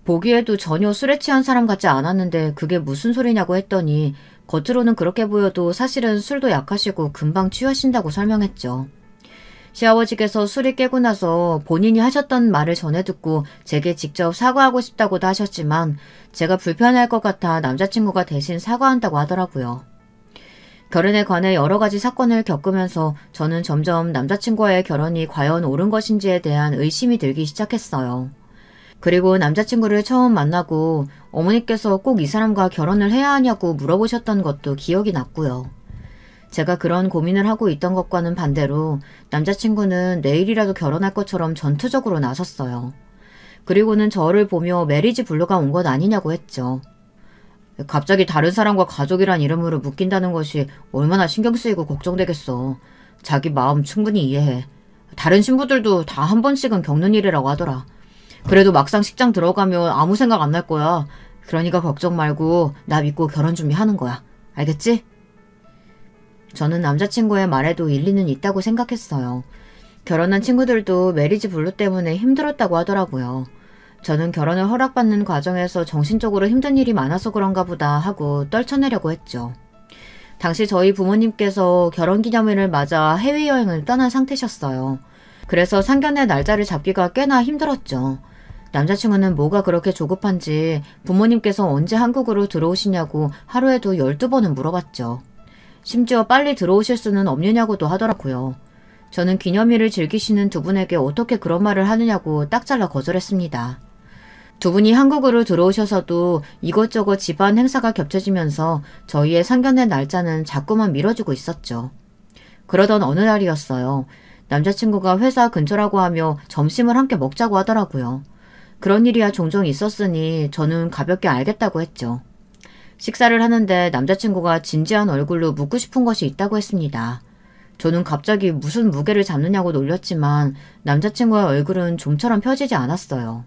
보기에도 전혀 술에 취한 사람 같지 않았는데 그게 무슨 소리냐고 했더니 겉으로는 그렇게 보여도 사실은 술도 약하시고 금방 취하신다고 설명했죠. 시아버지께서 술이 깨고 나서 본인이 하셨던 말을 전해 듣고 제게 직접 사과하고 싶다고도 하셨지만 제가 불편할 것 같아 남자친구가 대신 사과한다고 하더라고요. 결혼에 관해 여러 가지 사건을 겪으면서 저는 점점 남자친구와의 결혼이 과연 옳은 것인지에 대한 의심이 들기 시작했어요. 그리고 남자친구를 처음 만나고 어머니께서 꼭 이 사람과 결혼을 해야 하냐고 물어보셨던 것도 기억이 났고요. 제가 그런 고민을 하고 있던 것과는 반대로 남자친구는 내일이라도 결혼할 것처럼 전투적으로 나섰어요. 그리고는 저를 보며 메리지 블루가 온 것 아니냐고 했죠. 갑자기 다른 사람과 가족이란 이름으로 묶인다는 것이 얼마나 신경 쓰이고 걱정되겠어. 자기 마음 충분히 이해해. 다른 신부들도 다 한 번씩은 겪는 일이라고 하더라. 그래도 막상 식장 들어가면 아무 생각 안 날 거야. 그러니까 걱정 말고 나 믿고 결혼 준비하는 거야. 알겠지? 저는 남자친구의 말에도 일리는 있다고 생각했어요. 결혼한 친구들도 메리지 블루 때문에 힘들었다고 하더라고요. 저는 결혼을 허락받는 과정에서 정신적으로 힘든 일이 많아서 그런가 보다 하고 떨쳐내려고 했죠. 당시 저희 부모님께서 결혼기념일을 맞아 해외여행을 떠난 상태셨어요. 그래서 상견례 날짜를 잡기가 꽤나 힘들었죠. 남자친구는 뭐가 그렇게 조급한지 부모님께서 언제 한국으로 들어오시냐고 하루에도 12번은 물어봤죠. 심지어 빨리 들어오실 수는 없느냐고도 하더라고요. 저는 기념일을 즐기시는 두 분에게 어떻게 그런 말을 하느냐고 딱 잘라 거절했습니다. 두 분이 한국으로 들어오셔서도 이것저것 집안 행사가 겹쳐지면서 저희의 상견례 날짜는 자꾸만 미뤄지고 있었죠. 그러던 어느 날이었어요. 남자친구가 회사 근처라고 하며 점심을 함께 먹자고 하더라고요. 그런 일이야 종종 있었으니 저는 가볍게 알겠다고 했죠. 식사를 하는데 남자친구가 진지한 얼굴로 묻고 싶은 것이 있다고 했습니다. 저는 갑자기 무슨 무게를 잡느냐고 놀렸지만 남자친구의 얼굴은 좀처럼 펴지지 않았어요.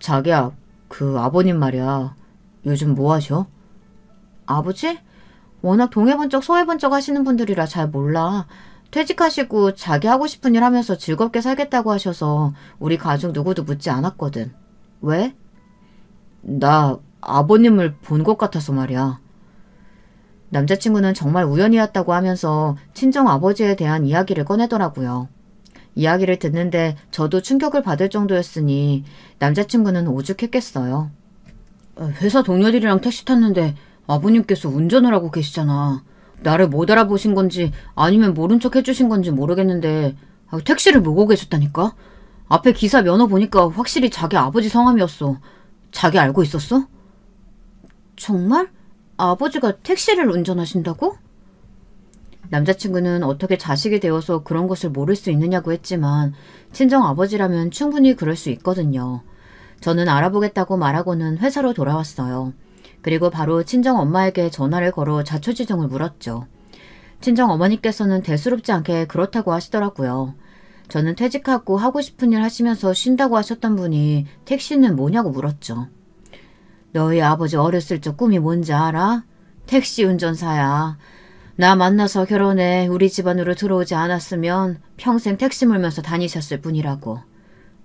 자기야, 그 아버님 말이야. 요즘 뭐 하셔? 아버지? 워낙 동해번쩍 서해번쩍 하시는 분들이라 잘 몰라. 퇴직하시고 자기 하고 싶은 일 하면서 즐겁게 살겠다고 하셔서 우리 가족 누구도 묻지 않았거든. 왜? 나 아버님을 본 것 같아서 말이야. 남자친구는 정말 우연이었다고 하면서 친정아버지에 대한 이야기를 꺼내더라고요. 이야기를 듣는데 저도 충격을 받을 정도였으니 남자친구는 오죽했겠어요. 회사 동료들이랑 택시 탔는데 아버님께서 운전을 하고 계시잖아. 나를 못 알아보신 건지 아니면 모른 척 해주신 건지 모르겠는데 택시를 몰고 계셨다니까? 앞에 기사 면허 보니까 확실히 자기 아버지 성함이었어. 자기 알고 있었어? 정말? 아버지가 택시를 운전하신다고? 남자친구는 어떻게 자식이 되어서 그런 것을 모를 수 있느냐고 했지만 친정아버지라면 충분히 그럴 수 있거든요. 저는 알아보겠다고 말하고는 회사로 돌아왔어요. 그리고 바로 친정엄마에게 전화를 걸어 자초지종을 물었죠. 친정어머니께서는 대수롭지 않게 그렇다고 하시더라고요. 저는 퇴직하고 하고 싶은 일 하시면서 쉰다고 하셨던 분이 택시는 뭐냐고 물었죠. 너희 아버지 어렸을 적 꿈이 뭔지 알아? 택시 운전사야. 나 만나서 결혼해 우리 집안으로 들어오지 않았으면 평생 택시 몰면서 다니셨을 뿐이라고.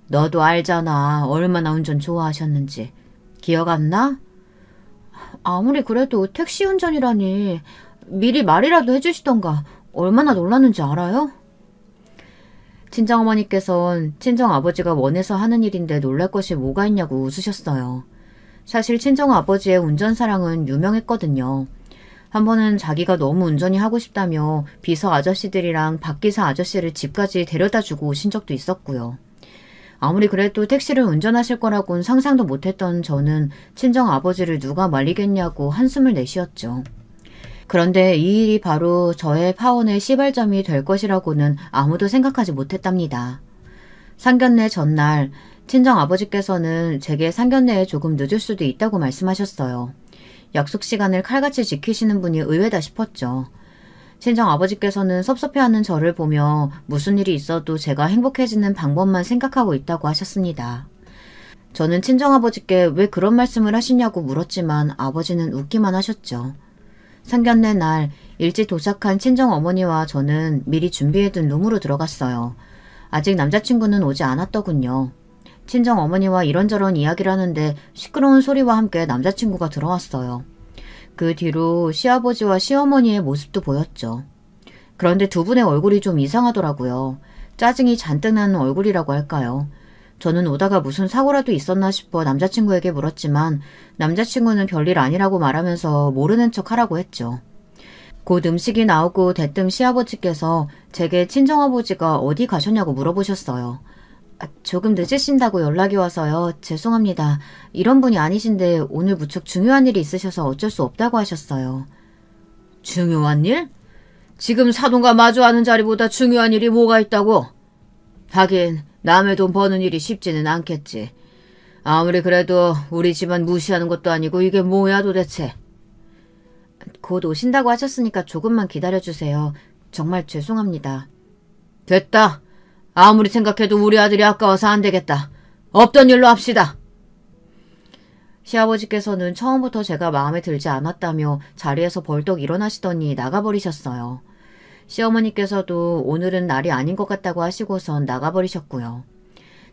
너도 알잖아. 얼마나 운전 좋아하셨는지. 기억 안 나? 아무리 그래도 택시 운전이라니. 미리 말이라도 해주시던가. 얼마나 놀랐는지 알아요? 친정어머니께선 친정아버지가 원해서 하는 일인데 놀랄 것이 뭐가 있냐고 웃으셨어요. 사실 친정아버지의 운전사랑은 유명했거든요. 한 번은 자기가 너무 운전이 하고 싶다며 비서 아저씨들이랑 박기사 아저씨를 집까지 데려다주고 오신 적도 있었고요. 아무리 그래도 택시를 운전하실 거라고는 상상도 못했던 저는 친정아버지를 누가 말리겠냐고 한숨을 내쉬었죠. 그런데 이 일이 바로 저의 파혼의 시발점이 될 것이라고는 아무도 생각하지 못했답니다. 상견례 전날 친정아버지께서는 제게 상견례에 조금 늦을 수도 있다고 말씀하셨어요. 약속 시간을 칼같이 지키시는 분이 의외다 싶었죠. 친정아버지께서는 섭섭해하는 저를 보며 무슨 일이 있어도 제가 행복해지는 방법만 생각하고 있다고 하셨습니다. 저는 친정아버지께 왜 그런 말씀을 하시냐고 물었지만 아버지는 웃기만 하셨죠. 상견례 날 일찍 도착한 친정어머니와 저는 미리 준비해둔 룸으로 들어갔어요. 아직 남자친구는 오지 않았더군요. 친정어머니와 이런저런 이야기를 하는데 시끄러운 소리와 함께 남자친구가 들어왔어요. 그 뒤로 시아버지와 시어머니의 모습도 보였죠. 그런데 두 분의 얼굴이 좀 이상하더라고요. 짜증이 잔뜩 나는 얼굴이라고 할까요? 저는 오다가 무슨 사고라도 있었나 싶어 남자친구에게 물었지만 남자친구는 별일 아니라고 말하면서 모르는 척 하라고 했죠. 곧 음식이 나오고 대뜸 시아버지께서 제게 친정아버지가 어디 가셨냐고 물어보셨어요. 조금 늦으신다고 연락이 와서요. 죄송합니다. 이런 분이 아니신데 오늘 무척 중요한 일이 있으셔서 어쩔 수 없다고 하셨어요. 중요한 일? 지금 사돈과 마주하는 자리보다 중요한 일이 뭐가 있다고? 하긴 남의 돈 버는 일이 쉽지는 않겠지. 아무리 그래도 우리 집안 무시하는 것도 아니고 이게 뭐야 도대체. 곧 오신다고 하셨으니까 조금만 기다려주세요. 정말 죄송합니다. 됐다. 아무리 생각해도 우리 아들이 아까워서 안 되겠다. 없던 일로 합시다. 시아버지께서는 처음부터 제가 마음에 들지 않았다며 자리에서 벌떡 일어나시더니 나가버리셨어요. 시어머니께서도 오늘은 날이 아닌 것 같다고 하시고선 나가버리셨고요.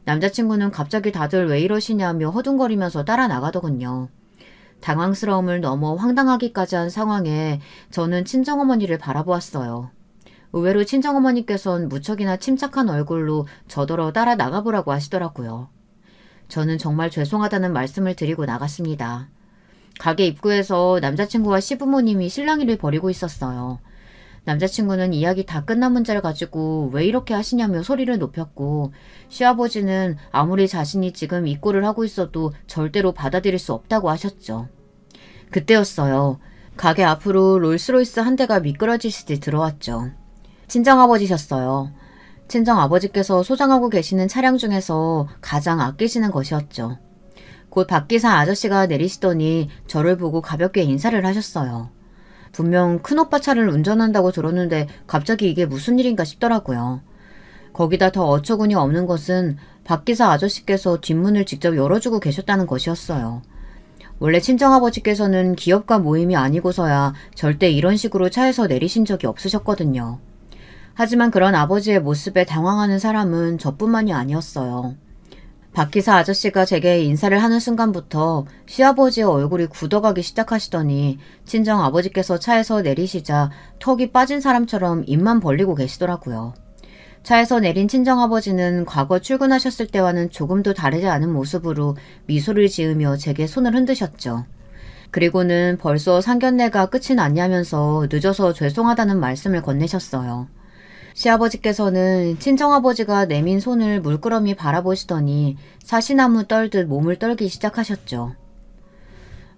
남자친구는 갑자기 다들 왜 이러시냐며 허둥거리면서 따라 나가더군요. 당황스러움을 넘어 황당하기까지 한 상황에 저는 친정어머니를 바라보았어요. 의외로 친정어머니께서는 무척이나 침착한 얼굴로 저더러 따라 나가보라고 하시더라고요. 저는 정말 죄송하다는 말씀을 드리고 나갔습니다. 가게 입구에서 남자친구와 시부모님이 실랑이를 벌이고 있었어요. 남자친구는 이야기 다 끝난 문제를 가지고 왜 이렇게 하시냐며 소리를 높였고 시아버지는 아무리 자신이 지금 이 꼴을 하고 있어도 절대로 받아들일 수 없다고 하셨죠. 그때였어요. 가게 앞으로 롤스로이스 한 대가 미끄러지시듯 들어왔죠. 친정아버지셨어요. 친정아버지께서 소장하고 계시는 차량 중에서 가장 아끼시는 것이었죠. 곧 박기사 아저씨가 내리시더니 저를 보고 가볍게 인사를 하셨어요. 분명 큰오빠 차를 운전한다고 들었는데 갑자기 이게 무슨 일인가 싶더라고요. 거기다 더 어처구니 없는 것은 박기사 아저씨께서 뒷문을 직접 열어주고 계셨다는 것이었어요. 원래 친정아버지께서는 기업가 모임이 아니고서야 절대 이런 식으로 차에서 내리신 적이 없으셨거든요. 하지만 그런 아버지의 모습에 당황하는 사람은 저뿐만이 아니었어요. 박기사 아저씨가 제게 인사를 하는 순간부터 시아버지의 얼굴이 굳어가기 시작하시더니 친정아버지께서 차에서 내리시자 턱이 빠진 사람처럼 입만 벌리고 계시더라고요. 차에서 내린 친정아버지는 과거 출근하셨을 때와는 조금도 다르지 않은 모습으로 미소를 지으며 제게 손을 흔드셨죠. 그리고는 벌써 상견례가 끝이 났냐면서 늦어서 죄송하다는 말씀을 건네셨어요. 시아버지께서는 친정아버지가 내민 손을 물끄러미 바라보시더니 사시나무 떨듯 몸을 떨기 시작하셨죠.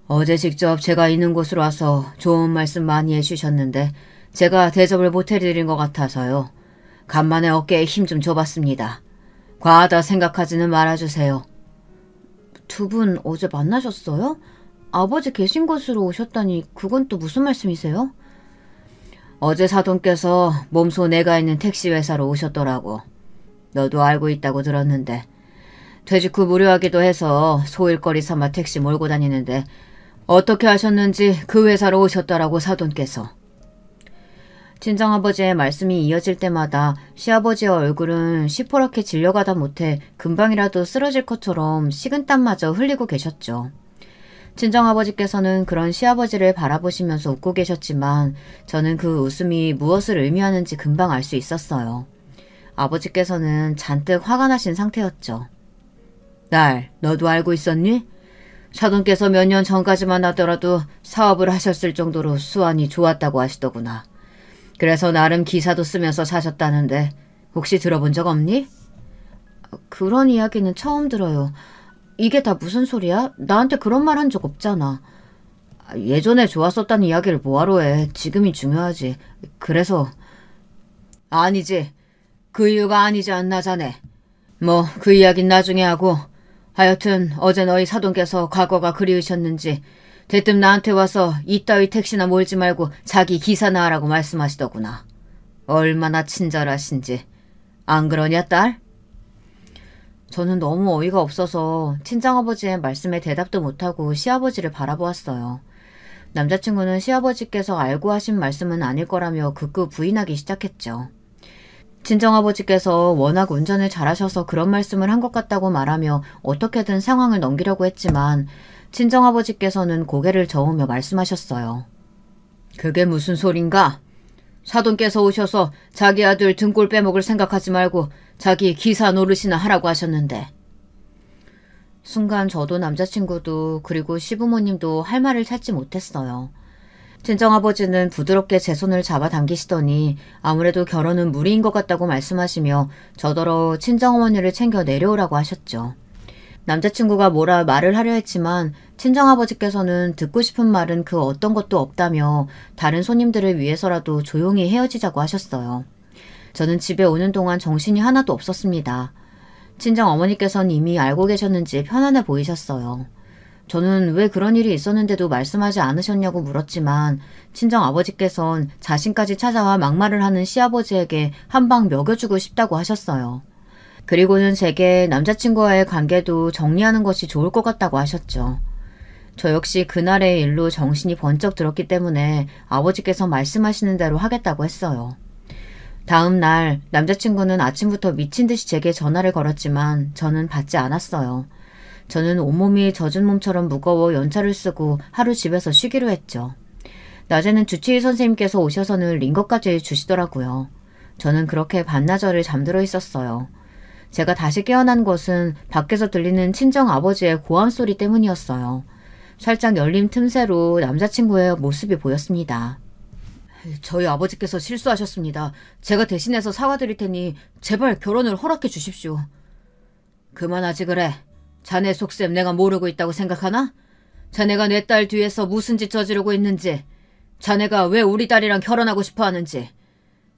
어제 직접 제가 있는 곳으로 와서 좋은 말씀 많이 해주셨는데 제가 대접을 못해드린 것 같아서요. 간만에 어깨에 힘 좀 줘봤습니다. 과하다 생각하지는 말아주세요. 두 분 어제 만나셨어요? 아버지 계신 곳으로 오셨다니 그건 또 무슨 말씀이세요? 어제 사돈께서 몸소 내가 있는 택시회사로 오셨더라고. 너도 알고 있다고 들었는데 퇴직 후 무료하기도 해서 소일거리 삼아 택시 몰고 다니는데 어떻게 하셨는지 그 회사로 오셨더라고 사돈께서. 친정아버지의 말씀이 이어질 때마다 시아버지의 얼굴은 시퍼렇게 질려가다 못해 금방이라도 쓰러질 것처럼 식은땀마저 흘리고 계셨죠. 친정아버지께서는 그런 시아버지를 바라보시면서 웃고 계셨지만 저는 그 웃음이 무엇을 의미하는지 금방 알 수 있었어요. 아버지께서는 잔뜩 화가 나신 상태였죠. 딸, 너도 알고 있었니? 사돈께서 몇 년 전까지만 하더라도 사업을 하셨을 정도로 수완이 좋았다고 하시더구나. 그래서 나름 기사도 쓰면서 사셨다는데 혹시 들어본 적 없니? 그런 이야기는 처음 들어요. 이게 다 무슨 소리야? 나한테 그런 말 한 적 없잖아. 예전에 좋았었다는 이야기를 뭐하러 해. 지금이 중요하지. 그래서... 아니지. 그 이유가 아니지 않나 자네. 뭐 그 이야긴 나중에 하고 하여튼 어제 너희 사돈께서 과거가 그리우셨는지 대뜸 나한테 와서 이따위 택시나 몰지 말고 자기 기사나 하라고 말씀하시더구나. 얼마나 친절하신지. 안 그러냐 딸? 저는 너무 어이가 없어서 친정아버지의 말씀에 대답도 못하고 시아버지를 바라보았어요. 남자친구는 시아버지께서 알고 하신 말씀은 아닐 거라며 극구 부인하기 시작했죠. 친정아버지께서 워낙 운전을 잘하셔서 그런 말씀을 한 것 같다고 말하며 어떻게든 상황을 넘기려고 했지만 친정아버지께서는 고개를 저으며 말씀하셨어요. 그게 무슨 소린가? 사돈께서 오셔서 자기 아들 등골 빼먹을 생각하지 말고 자기 기사 노릇이나 하라고 하셨는데. 순간 저도 남자친구도 그리고 시부모님도 할 말을 찾지 못했어요. 친정아버지는 부드럽게 제 손을 잡아당기시더니 아무래도 결혼은 무리인 것 같다고 말씀하시며 저더러 친정어머니를 챙겨 내려오라고 하셨죠. 남자친구가 뭐라 말을 하려 했지만 친정아버지께서는 듣고 싶은 말은 그 어떤 것도 없다며 다른 손님들을 위해서라도 조용히 헤어지자고 하셨어요. 저는 집에 오는 동안 정신이 하나도 없었습니다. 친정어머니께서는 이미 알고 계셨는지 편안해 보이셨어요. 저는 왜 그런 일이 있었는데도 말씀하지 않으셨냐고 물었지만 친정아버지께서는 자신까지 찾아와 막말을 하는 시아버지에게 한 방 먹여주고 싶다고 하셨어요. 그리고는 제게 남자친구와의 관계도 정리하는 것이 좋을 것 같다고 하셨죠. 저 역시 그날의 일로 정신이 번쩍 들었기 때문에 아버지께서 말씀하시는 대로 하겠다고 했어요. 다음 날 남자친구는 아침부터 미친 듯이 제게 전화를 걸었지만 저는 받지 않았어요. 저는 온몸이 젖은 몸처럼 무거워 연차를 쓰고 하루 집에서 쉬기로 했죠. 낮에는 주치의 선생님께서 오셔서는 링거까지 주시더라고요. 저는 그렇게 반나절을 잠들어 있었어요. 제가 다시 깨어난 것은 밖에서 들리는 친정아버지의 고함 소리 때문이었어요. 살짝 열린 틈새로 남자친구의 모습이 보였습니다. 저희 아버지께서 실수하셨습니다. 제가 대신해서 사과드릴 테니 제발 결혼을 허락해 주십시오. 그만하지 그래. 자네 속셈 내가 모르고 있다고 생각하나? 자네가 내 딸 뒤에서 무슨 짓 저지르고 있는지, 자네가 왜 우리 딸이랑 결혼하고 싶어 하는지,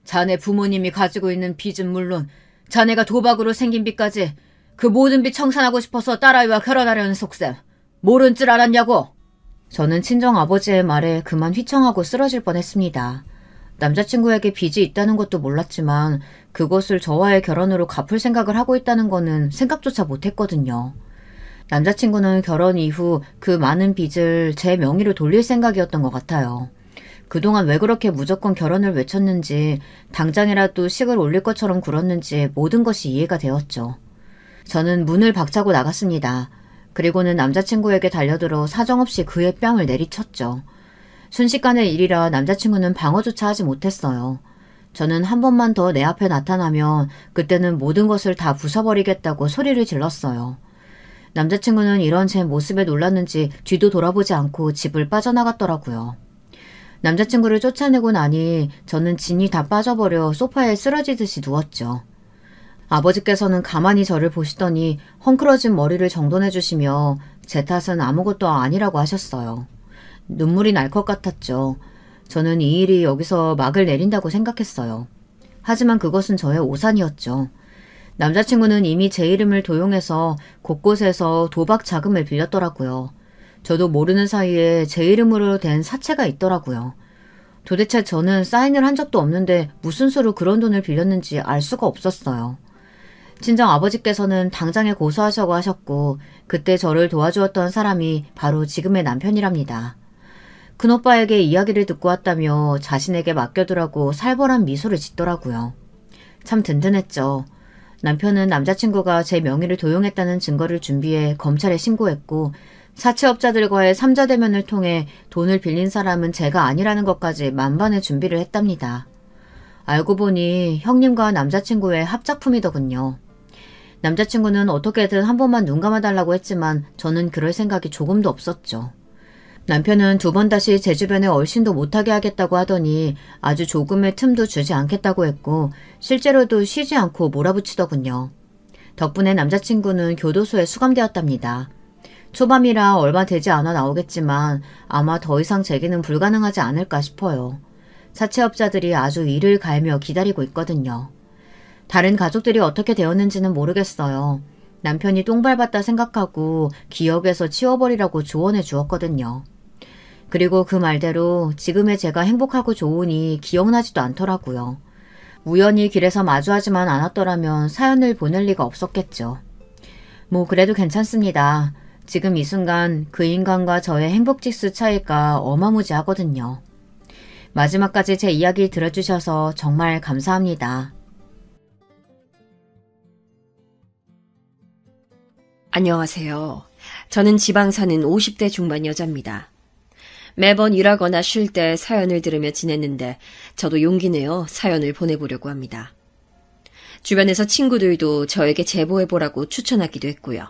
자네 부모님이 가지고 있는 빚은 물론 자네가 도박으로 생긴 빚까지 그 모든 빚 청산하고 싶어서 딸아이와 결혼하려는 속셈 모른 줄 알았냐고. 저는 친정아버지의 말에 그만 휘청하고 쓰러질 뻔했습니다. 남자친구에게 빚이 있다는 것도 몰랐지만 그것을 저와의 결혼으로 갚을 생각을 하고 있다는 거는 생각조차 못했거든요. 남자친구는 결혼 이후 그 많은 빚을 제 명의로 돌릴 생각이었던 것 같아요. 그동안 왜 그렇게 무조건 결혼을 외쳤는지, 당장이라도 식을 올릴 것처럼 굴었는지 모든 것이 이해가 되었죠. 저는 문을 박차고 나갔습니다. 그리고는 남자친구에게 달려들어 사정없이 그의 뺨을 내리쳤죠. 순식간의 일이라 남자친구는 방어조차 하지 못했어요. 저는 한 번만 더 내 앞에 나타나면 그때는 모든 것을 다 부숴버리겠다고 소리를 질렀어요. 남자친구는 이런 제 모습에 놀랐는지 뒤도 돌아보지 않고 집을 빠져나갔더라고요. 남자친구를 쫓아내고 나니 저는 진이 다 빠져버려 소파에 쓰러지듯이 누웠죠. 아버지께서는 가만히 저를 보시더니 헝클어진 머리를 정돈해 주시며 제 탓은 아무것도 아니라고 하셨어요. 눈물이 날 것 같았죠. 저는 이 일이 여기서 막을 내린다고 생각했어요. 하지만 그것은 저의 오산이었죠. 남자친구는 이미 제 이름을 도용해서 곳곳에서 도박 자금을 빌렸더라고요. 저도 모르는 사이에 제 이름으로 된 사채가 있더라고요. 도대체 저는 사인을 한 적도 없는데 무슨 수로 그런 돈을 빌렸는지 알 수가 없었어요. 친정 아버지께서는 당장에 고소하자고 하셨고 그때 저를 도와주었던 사람이 바로 지금의 남편이랍니다. 큰오빠에게 이야기를 듣고 왔다며 자신에게 맡겨두라고 살벌한 미소를 짓더라고요. 참 든든했죠. 남편은 남자친구가 제 명의를 도용했다는 증거를 준비해 검찰에 신고했고 사채업자들과의 3자 대면을 통해 돈을 빌린 사람은 제가 아니라는 것까지 만반의 준비를 했답니다. 알고 보니 형님과 남자친구의 합작품이더군요. 남자친구는 어떻게든 한 번만 눈 감아달라고 했지만 저는 그럴 생각이 조금도 없었죠. 남편은 두 번 다시 제 주변에 얼씬도 못하게 하겠다고 하더니 아주 조금의 틈도 주지 않겠다고 했고 실제로도 쉬지 않고 몰아붙이더군요. 덕분에 남자친구는 교도소에 수감되었답니다. 초밤이라 얼마 되지 않아 나오겠지만 아마 더 이상 재기는 불가능하지 않을까 싶어요. 사채업자들이 아주 이를 갈며 기다리고 있거든요. 다른 가족들이 어떻게 되었는지는 모르겠어요. 남편이 똥 밟았다 생각하고 기억에서 치워버리라고 조언해 주었거든요. 그리고 그 말대로 지금의 제가 행복하고 좋으니 기억나지도 않더라고요. 우연히 길에서 마주하지만 않았더라면 사연을 보낼 리가 없었겠죠. 뭐 그래도 괜찮습니다. 지금 이 순간 그 인간과 저의 행복지수 차이가 어마무지하거든요. 마지막까지 제 이야기 들어주셔서 정말 감사합니다. 안녕하세요. 저는 지방 사는 50대 중반 여자입니다. 매번 일하거나 쉴 때 사연을 들으며 지냈는데 저도 용기 내어 사연을 보내보려고 합니다. 주변에서 친구들도 저에게 제보해보라고 추천하기도 했고요.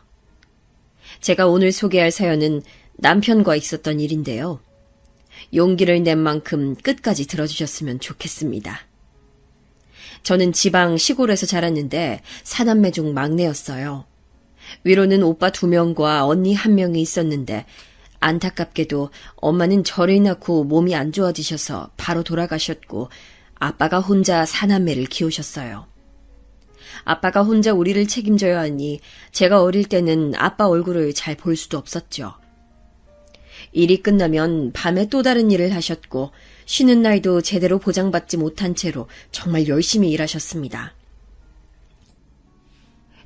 제가 오늘 소개할 사연은 남편과 있었던 일인데요. 용기를 낸 만큼 끝까지 들어주셨으면 좋겠습니다. 저는 지방 시골에서 자랐는데 사남매 중 막내였어요. 위로는 오빠 2명과 언니 1명이 있었는데 안타깝게도 엄마는 저를 낳고 몸이 안 좋아지셔서 바로 돌아가셨고 아빠가 혼자 사남매를 키우셨어요. 아빠가 혼자 우리를 책임져야 하니 제가 어릴 때는 아빠 얼굴을 잘 볼 수도 없었죠. 일이 끝나면 밤에 또 다른 일을 하셨고 쉬는 날도 제대로 보장받지 못한 채로 정말 열심히 일하셨습니다.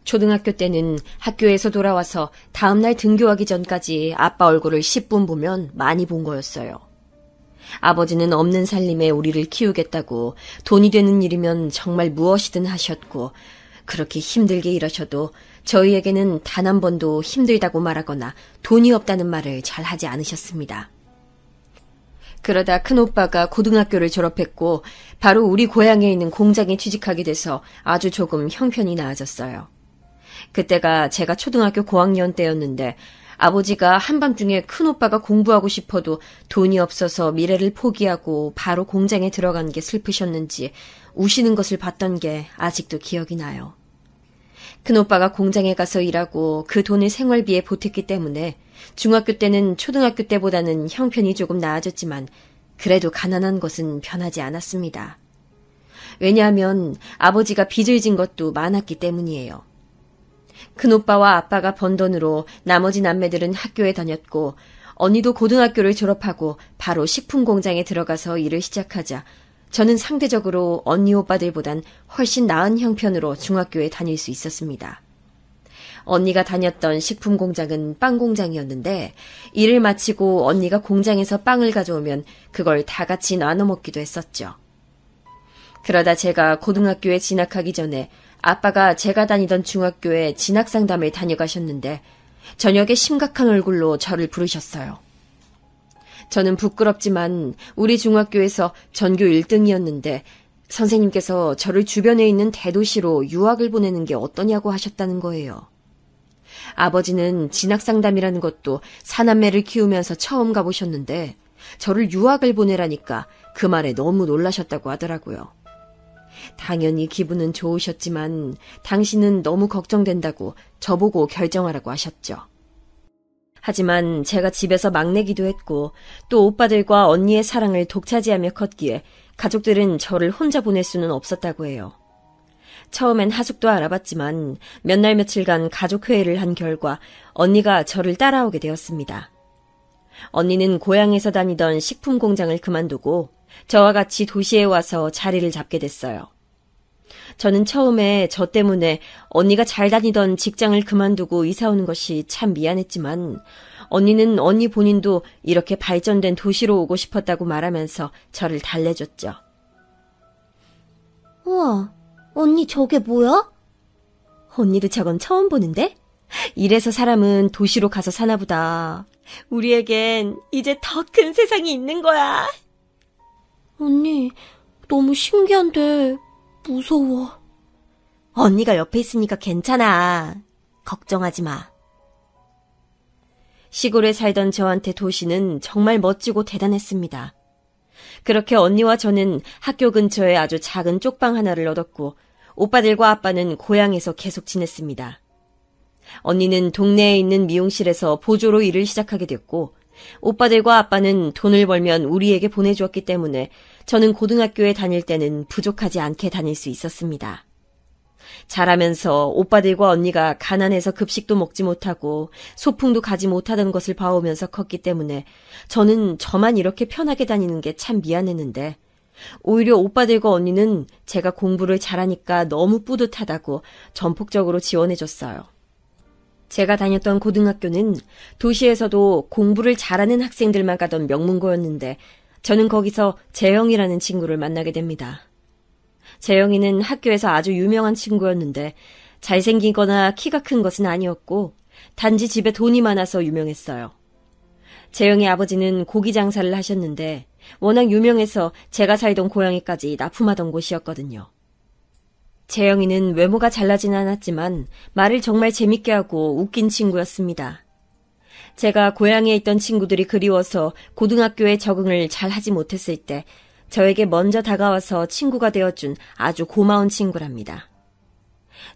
초등학교 때는 학교에서 돌아와서 다음날 등교하기 전까지 아빠 얼굴을 10분 보면 많이 본 거였어요. 아버지는 없는 살림에 우리를 키우겠다고 돈이 되는 일이면 정말 무엇이든 하셨고 그렇게 힘들게 일하셔도 저희에게는 단 한 번도 힘들다고 말하거나 돈이 없다는 말을 잘 하지 않으셨습니다. 그러다 큰오빠가 고등학교를 졸업했고 바로 우리 고향에 있는 공장에 취직하게 돼서 아주 조금 형편이 나아졌어요. 그때가 제가 초등학교 고학년 때였는데 아버지가 한밤중에 큰오빠가 공부하고 싶어도 돈이 없어서 미래를 포기하고 바로 공장에 들어간 게 슬프셨는지 우시는 것을 봤던 게 아직도 기억이 나요. 큰오빠가 공장에 가서 일하고 그 돈을 생활비에 보탰기 때문에 중학교 때는 초등학교 때보다는 형편이 조금 나아졌지만 그래도 가난한 것은 변하지 않았습니다. 왜냐하면 아버지가 빚을 진 것도 많았기 때문이에요. 큰오빠와 아빠가 번 돈으로 나머지 남매들은 학교에 다녔고 언니도 고등학교를 졸업하고 바로 식품 공장에 들어가서 일을 시작하자 저는 상대적으로 언니 오빠들보단 훨씬 나은 형편으로 중학교에 다닐 수 있었습니다. 언니가 다녔던 식품 공장은 빵 공장이었는데 일을 마치고 언니가 공장에서 빵을 가져오면 그걸 다 같이 나눠 먹기도 했었죠. 그러다 제가 고등학교에 진학하기 전에 아빠가 제가 다니던 중학교에 진학상담을 다녀가셨는데 저녁에 심각한 얼굴로 저를 부르셨어요. 저는 부끄럽지만 우리 중학교에서 전교 1등이었는데 선생님께서 저를 주변에 있는 대도시로 유학을 보내는 게 어떠냐고 하셨다는 거예요. 아버지는 진학상담이라는 것도 사남매를 키우면서 처음 가보셨는데 저를 유학을 보내라니까 그 말에 너무 놀라셨다고 하더라고요. 당연히 기분은 좋으셨지만 당신은 너무 걱정된다고 저보고 결정하라고 하셨죠. 하지만 제가 집에서 막내기도 했고 또 오빠들과 언니의 사랑을 독차지하며 컸기에 가족들은 저를 혼자 보낼 수는 없었다고 해요. 처음엔 하숙도 알아봤지만 몇 날 며칠간 가족회의를 한 결과 언니가 저를 따라오게 되었습니다. 언니는 고향에서 다니던 식품 공장을 그만두고 저와 같이 도시에 와서 자리를 잡게 됐어요. 저는 처음에 저 때문에 언니가 잘 다니던 직장을 그만두고 이사 오는 것이 참 미안했지만 언니는 언니 본인도 이렇게 발전된 도시로 오고 싶었다고 말하면서 저를 달래줬죠. 우와, 언니 저게 뭐야? 언니도 저건 처음 보는데? 이래서 사람은 도시로 가서 사나 보다. 우리에겐 이제 더 큰 세상이 있는 거야. 언니, 너무 신기한데 무서워. 언니가 옆에 있으니까 괜찮아. 걱정하지 마. 시골에 살던 저한테 도시는 정말 멋지고 대단했습니다. 그렇게 언니와 저는 학교 근처에 아주 작은 쪽방 하나를 얻었고 오빠들과 아빠는 고향에서 계속 지냈습니다. 언니는 동네에 있는 미용실에서 보조로 일을 시작하게 됐고 오빠들과 아빠는 돈을 벌면 우리에게 보내주었기 때문에 저는 고등학교에 다닐 때는 부족하지 않게 다닐 수 있었습니다. 자라면서 오빠들과 언니가 가난해서 급식도 먹지 못하고 소풍도 가지 못하던 것을 봐오면서 컸기 때문에 저는 저만 이렇게 편하게 다니는 게 참 미안했는데 오히려 오빠들과 언니는 제가 공부를 잘하니까 너무 뿌듯하다고 전폭적으로 지원해줬어요. 제가 다녔던 고등학교는 도시에서도 공부를 잘하는 학생들만 가던 명문고였는데 저는 거기서 재영이라는 친구를 만나게 됩니다. 재영이는 학교에서 아주 유명한 친구였는데 잘생기거나 키가 큰 것은 아니었고 단지 집에 돈이 많아서 유명했어요. 재영이 아버지는 고기 장사를 하셨는데 워낙 유명해서 제가 살던 고향에까지 납품하던 곳이었거든요. 재영이는 외모가 잘나진 않았지만 말을 정말 재밌게 하고 웃긴 친구였습니다. 제가 고향에 있던 친구들이 그리워서 고등학교에 적응을 잘 하지 못했을 때 저에게 먼저 다가와서 친구가 되어준 아주 고마운 친구랍니다.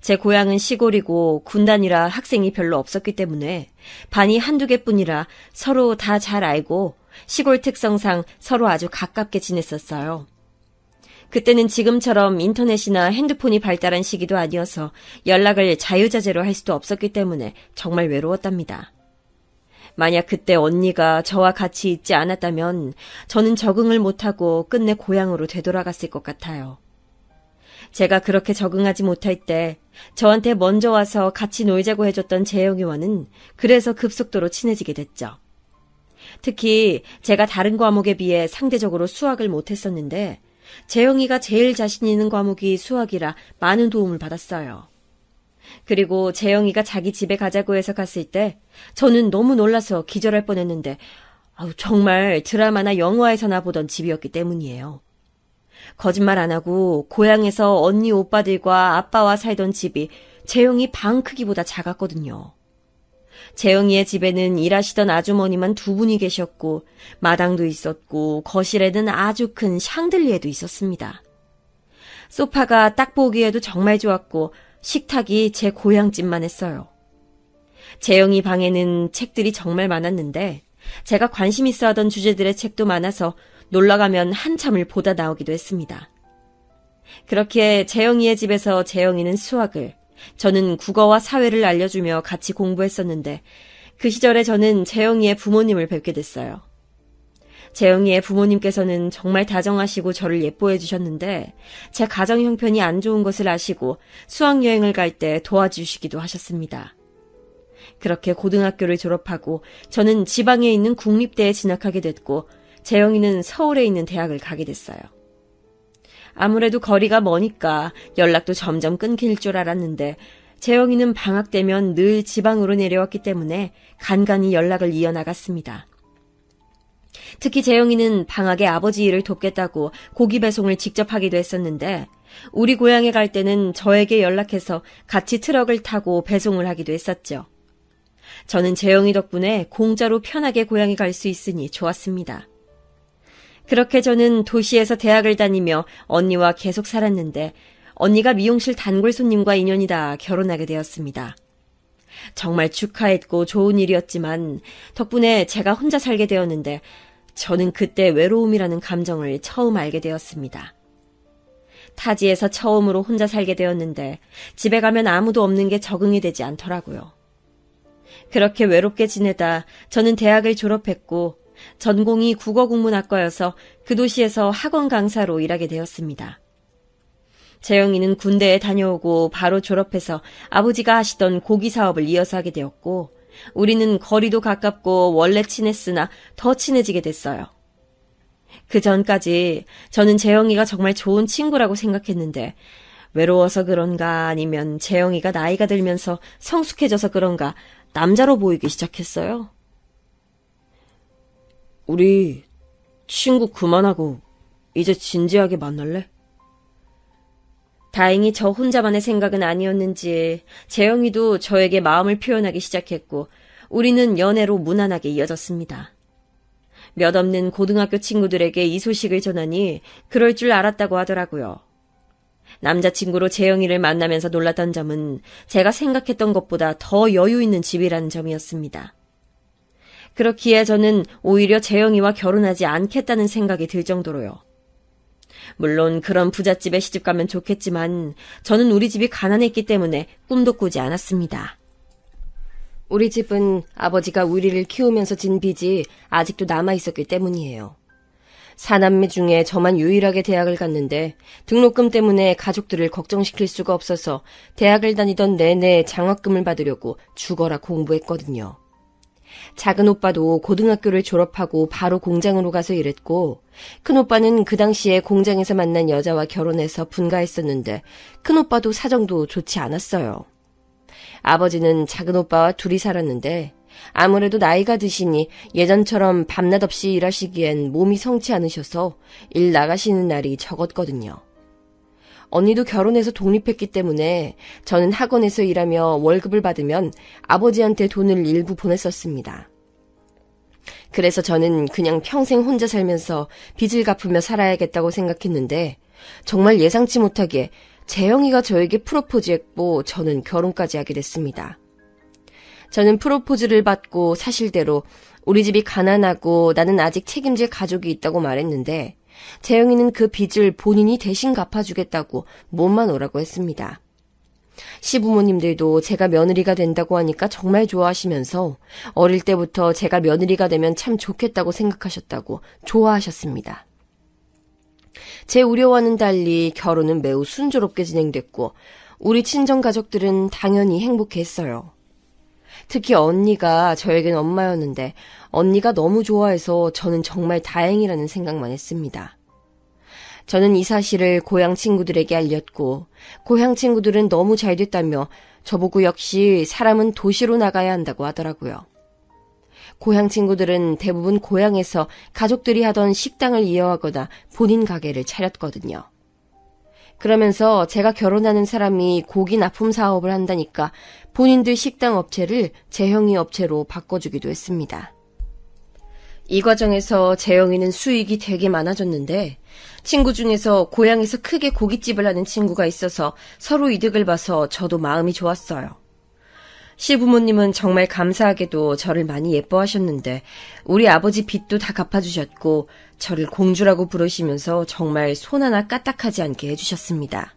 제 고향은 시골이고 군단이라 학생이 별로 없었기 때문에 반이 한두 개뿐이라 서로 다 잘 알고 시골 특성상 서로 아주 가깝게 지냈었어요. 그때는 지금처럼 인터넷이나 핸드폰이 발달한 시기도 아니어서 연락을 자유자재로 할 수도 없었기 때문에 정말 외로웠답니다. 만약 그때 언니가 저와 같이 있지 않았다면 저는 적응을 못하고 끝내 고향으로 되돌아갔을 것 같아요. 제가 그렇게 적응하지 못할 때 저한테 먼저 와서 같이 놀자고 해줬던 재영이와는 그래서 급속도로 친해지게 됐죠. 특히 제가 다른 과목에 비해 상대적으로 수학을 못했었는데 재영이가 제일 자신 있는 과목이 수학이라 많은 도움을 받았어요. 그리고 재영이가 자기 집에 가자고 해서 갔을 때 저는 너무 놀라서 기절할 뻔했는데 정말 드라마나 영화에서나 보던 집이었기 때문이에요. 거짓말 안 하고 고향에서 언니 오빠들과 아빠와 살던 집이 재영이 방 크기보다 작았거든요. 재영이의 집에는 일하시던 아주머니만 두 분이 계셨고 마당도 있었고 거실에는 아주 큰 샹들리에도 있었습니다. 소파가 딱 보기에도 정말 좋았고 식탁이 제 고향집만 했어요. 재영이 방에는 책들이 정말 많았는데 제가 관심 있어 하던 주제들의 책도 많아서 놀러가면 한참을 보다 나오기도 했습니다. 그렇게 재영이의 집에서 재영이는 수학을, 저는 국어와 사회를 알려주며 같이 공부했었는데 그 시절에 저는 재영이의 부모님을 뵙게 됐어요. 재영이의 부모님께서는 정말 다정하시고 저를 예뻐해 주셨는데 제 가정 형편이 안 좋은 것을 아시고 수학여행을 갈 때 도와주시기도 하셨습니다. 그렇게 고등학교를 졸업하고 저는 지방에 있는 국립대에 진학하게 됐고 재영이는 서울에 있는 대학을 가게 됐어요. 아무래도 거리가 머니까 연락도 점점 끊길 줄 알았는데 재영이는 방학 때면 늘 지방으로 내려왔기 때문에 간간히 연락을 이어나갔습니다. 특히 재영이는 방학에 아버지 일을 돕겠다고 고기 배송을 직접 하기도 했었는데 우리 고향에 갈 때는 저에게 연락해서 같이 트럭을 타고 배송을 하기도 했었죠. 저는 재영이 덕분에 공짜로 편하게 고향에 갈 수 있으니 좋았습니다. 그렇게 저는 도시에서 대학을 다니며 언니와 계속 살았는데 언니가 미용실 단골 손님과 인연이 닿아 결혼하게 되었습니다. 정말 축하했고 좋은 일이었지만 덕분에 제가 혼자 살게 되었는데 저는 그때 외로움이라는 감정을 처음 알게 되었습니다. 타지에서 처음으로 혼자 살게 되었는데 집에 가면 아무도 없는 게 적응이 되지 않더라고요. 그렇게 외롭게 지내다 저는 대학을 졸업했고 전공이 국어국문학과여서 그 도시에서 학원 강사로 일하게 되었습니다. 재영이는 군대에 다녀오고 바로 졸업해서 아버지가 하시던 고기 사업을 이어서 하게 되었고 우리는 거리도 가깝고 원래 친했으나 더 친해지게 됐어요. 그 전까지 저는 재영이가 정말 좋은 친구라고 생각했는데 외로워서 그런가 아니면 재영이가 나이가 들면서 성숙해져서 그런가 남자로 보이기 시작했어요. 우리 친구 그만하고 이제 진지하게 만날래? 다행히 저 혼자만의 생각은 아니었는지 재영이도 저에게 마음을 표현하기 시작했고 우리는 연애로 무난하게 이어졌습니다. 몇 없는 고등학교 친구들에게 이 소식을 전하니 그럴 줄 알았다고 하더라고요. 남자친구로 재영이를 만나면서 놀랐던 점은 제가 생각했던 것보다 더 여유 있는 집이라는 점이었습니다. 그렇기에 저는 오히려 재영이와 결혼하지 않겠다는 생각이 들 정도로요. 물론 그런 부잣집에 시집가면 좋겠지만 저는 우리 집이 가난했기 때문에 꿈도 꾸지 않았습니다. 우리 집은 아버지가 우리를 키우면서 진 빚이 아직도 남아있었기 때문이에요. 4남매 중에 저만 유일하게 대학을 갔는데 등록금 때문에 가족들을 걱정시킬 수가 없어서 대학을 다니던 내내 장학금을 받으려고 죽어라 공부했거든요. 작은 오빠도 고등학교를 졸업하고 바로 공장으로 가서 일했고, 큰 오빠는 그 당시에 공장에서 만난 여자와 결혼해서 분가했었는데 큰 오빠도 사정도 좋지 않았어요. 아버지는 작은 오빠와 둘이 살았는데 아무래도 나이가 드시니 예전처럼 밤낮 없이 일하시기엔 몸이 성치 않으셔서 일 나가시는 날이 적었거든요. 언니도 결혼해서 독립했기 때문에 저는 학원에서 일하며 월급을 받으면 아버지한테 돈을 일부 보냈었습니다. 그래서 저는 그냥 평생 혼자 살면서 빚을 갚으며 살아야겠다고 생각했는데 정말 예상치 못하게 재영이가 저에게 프로포즈했고 저는 결혼까지 하게 됐습니다. 저는 프로포즈를 받고 사실대로 우리 집이 가난하고 나는 아직 책임질 가족이 있다고 말했는데 재영이는 그 빚을 본인이 대신 갚아주겠다고 몸만 오라고 했습니다. 시부모님들도 제가 며느리가 된다고 하니까 정말 좋아하시면서 어릴 때부터 제가 며느리가 되면 참 좋겠다고 생각하셨다고 좋아하셨습니다. 제 우려와는 달리 결혼은 매우 순조롭게 진행됐고 우리 친정가족들은 당연히 행복했어요. 특히 언니가 저에겐 엄마였는데 언니가 너무 좋아해서 저는 정말 다행이라는 생각만 했습니다. 저는 이 사실을 고향 친구들에게 알렸고 고향 친구들은 너무 잘 됐다며 저보고 역시 사람은 도시로 나가야 한다고 하더라고요. 고향 친구들은 대부분 고향에서 가족들이 하던 식당을 이어가거나 본인 가게를 차렸거든요. 그러면서 제가 결혼하는 사람이 고기 납품 사업을 한다니까 본인들 식당 업체를 재영이 업체로 바꿔주기도 했습니다. 이 과정에서 재영이는 수익이 되게 많아졌는데 친구 중에서 고향에서 크게 고깃집을 하는 친구가 있어서 서로 이득을 봐서 저도 마음이 좋았어요. 시부모님은 정말 감사하게도 저를 많이 예뻐하셨는데 우리 아버지 빚도 다 갚아주셨고 저를 공주라고 부르시면서 정말 손 하나 까딱하지 않게 해주셨습니다.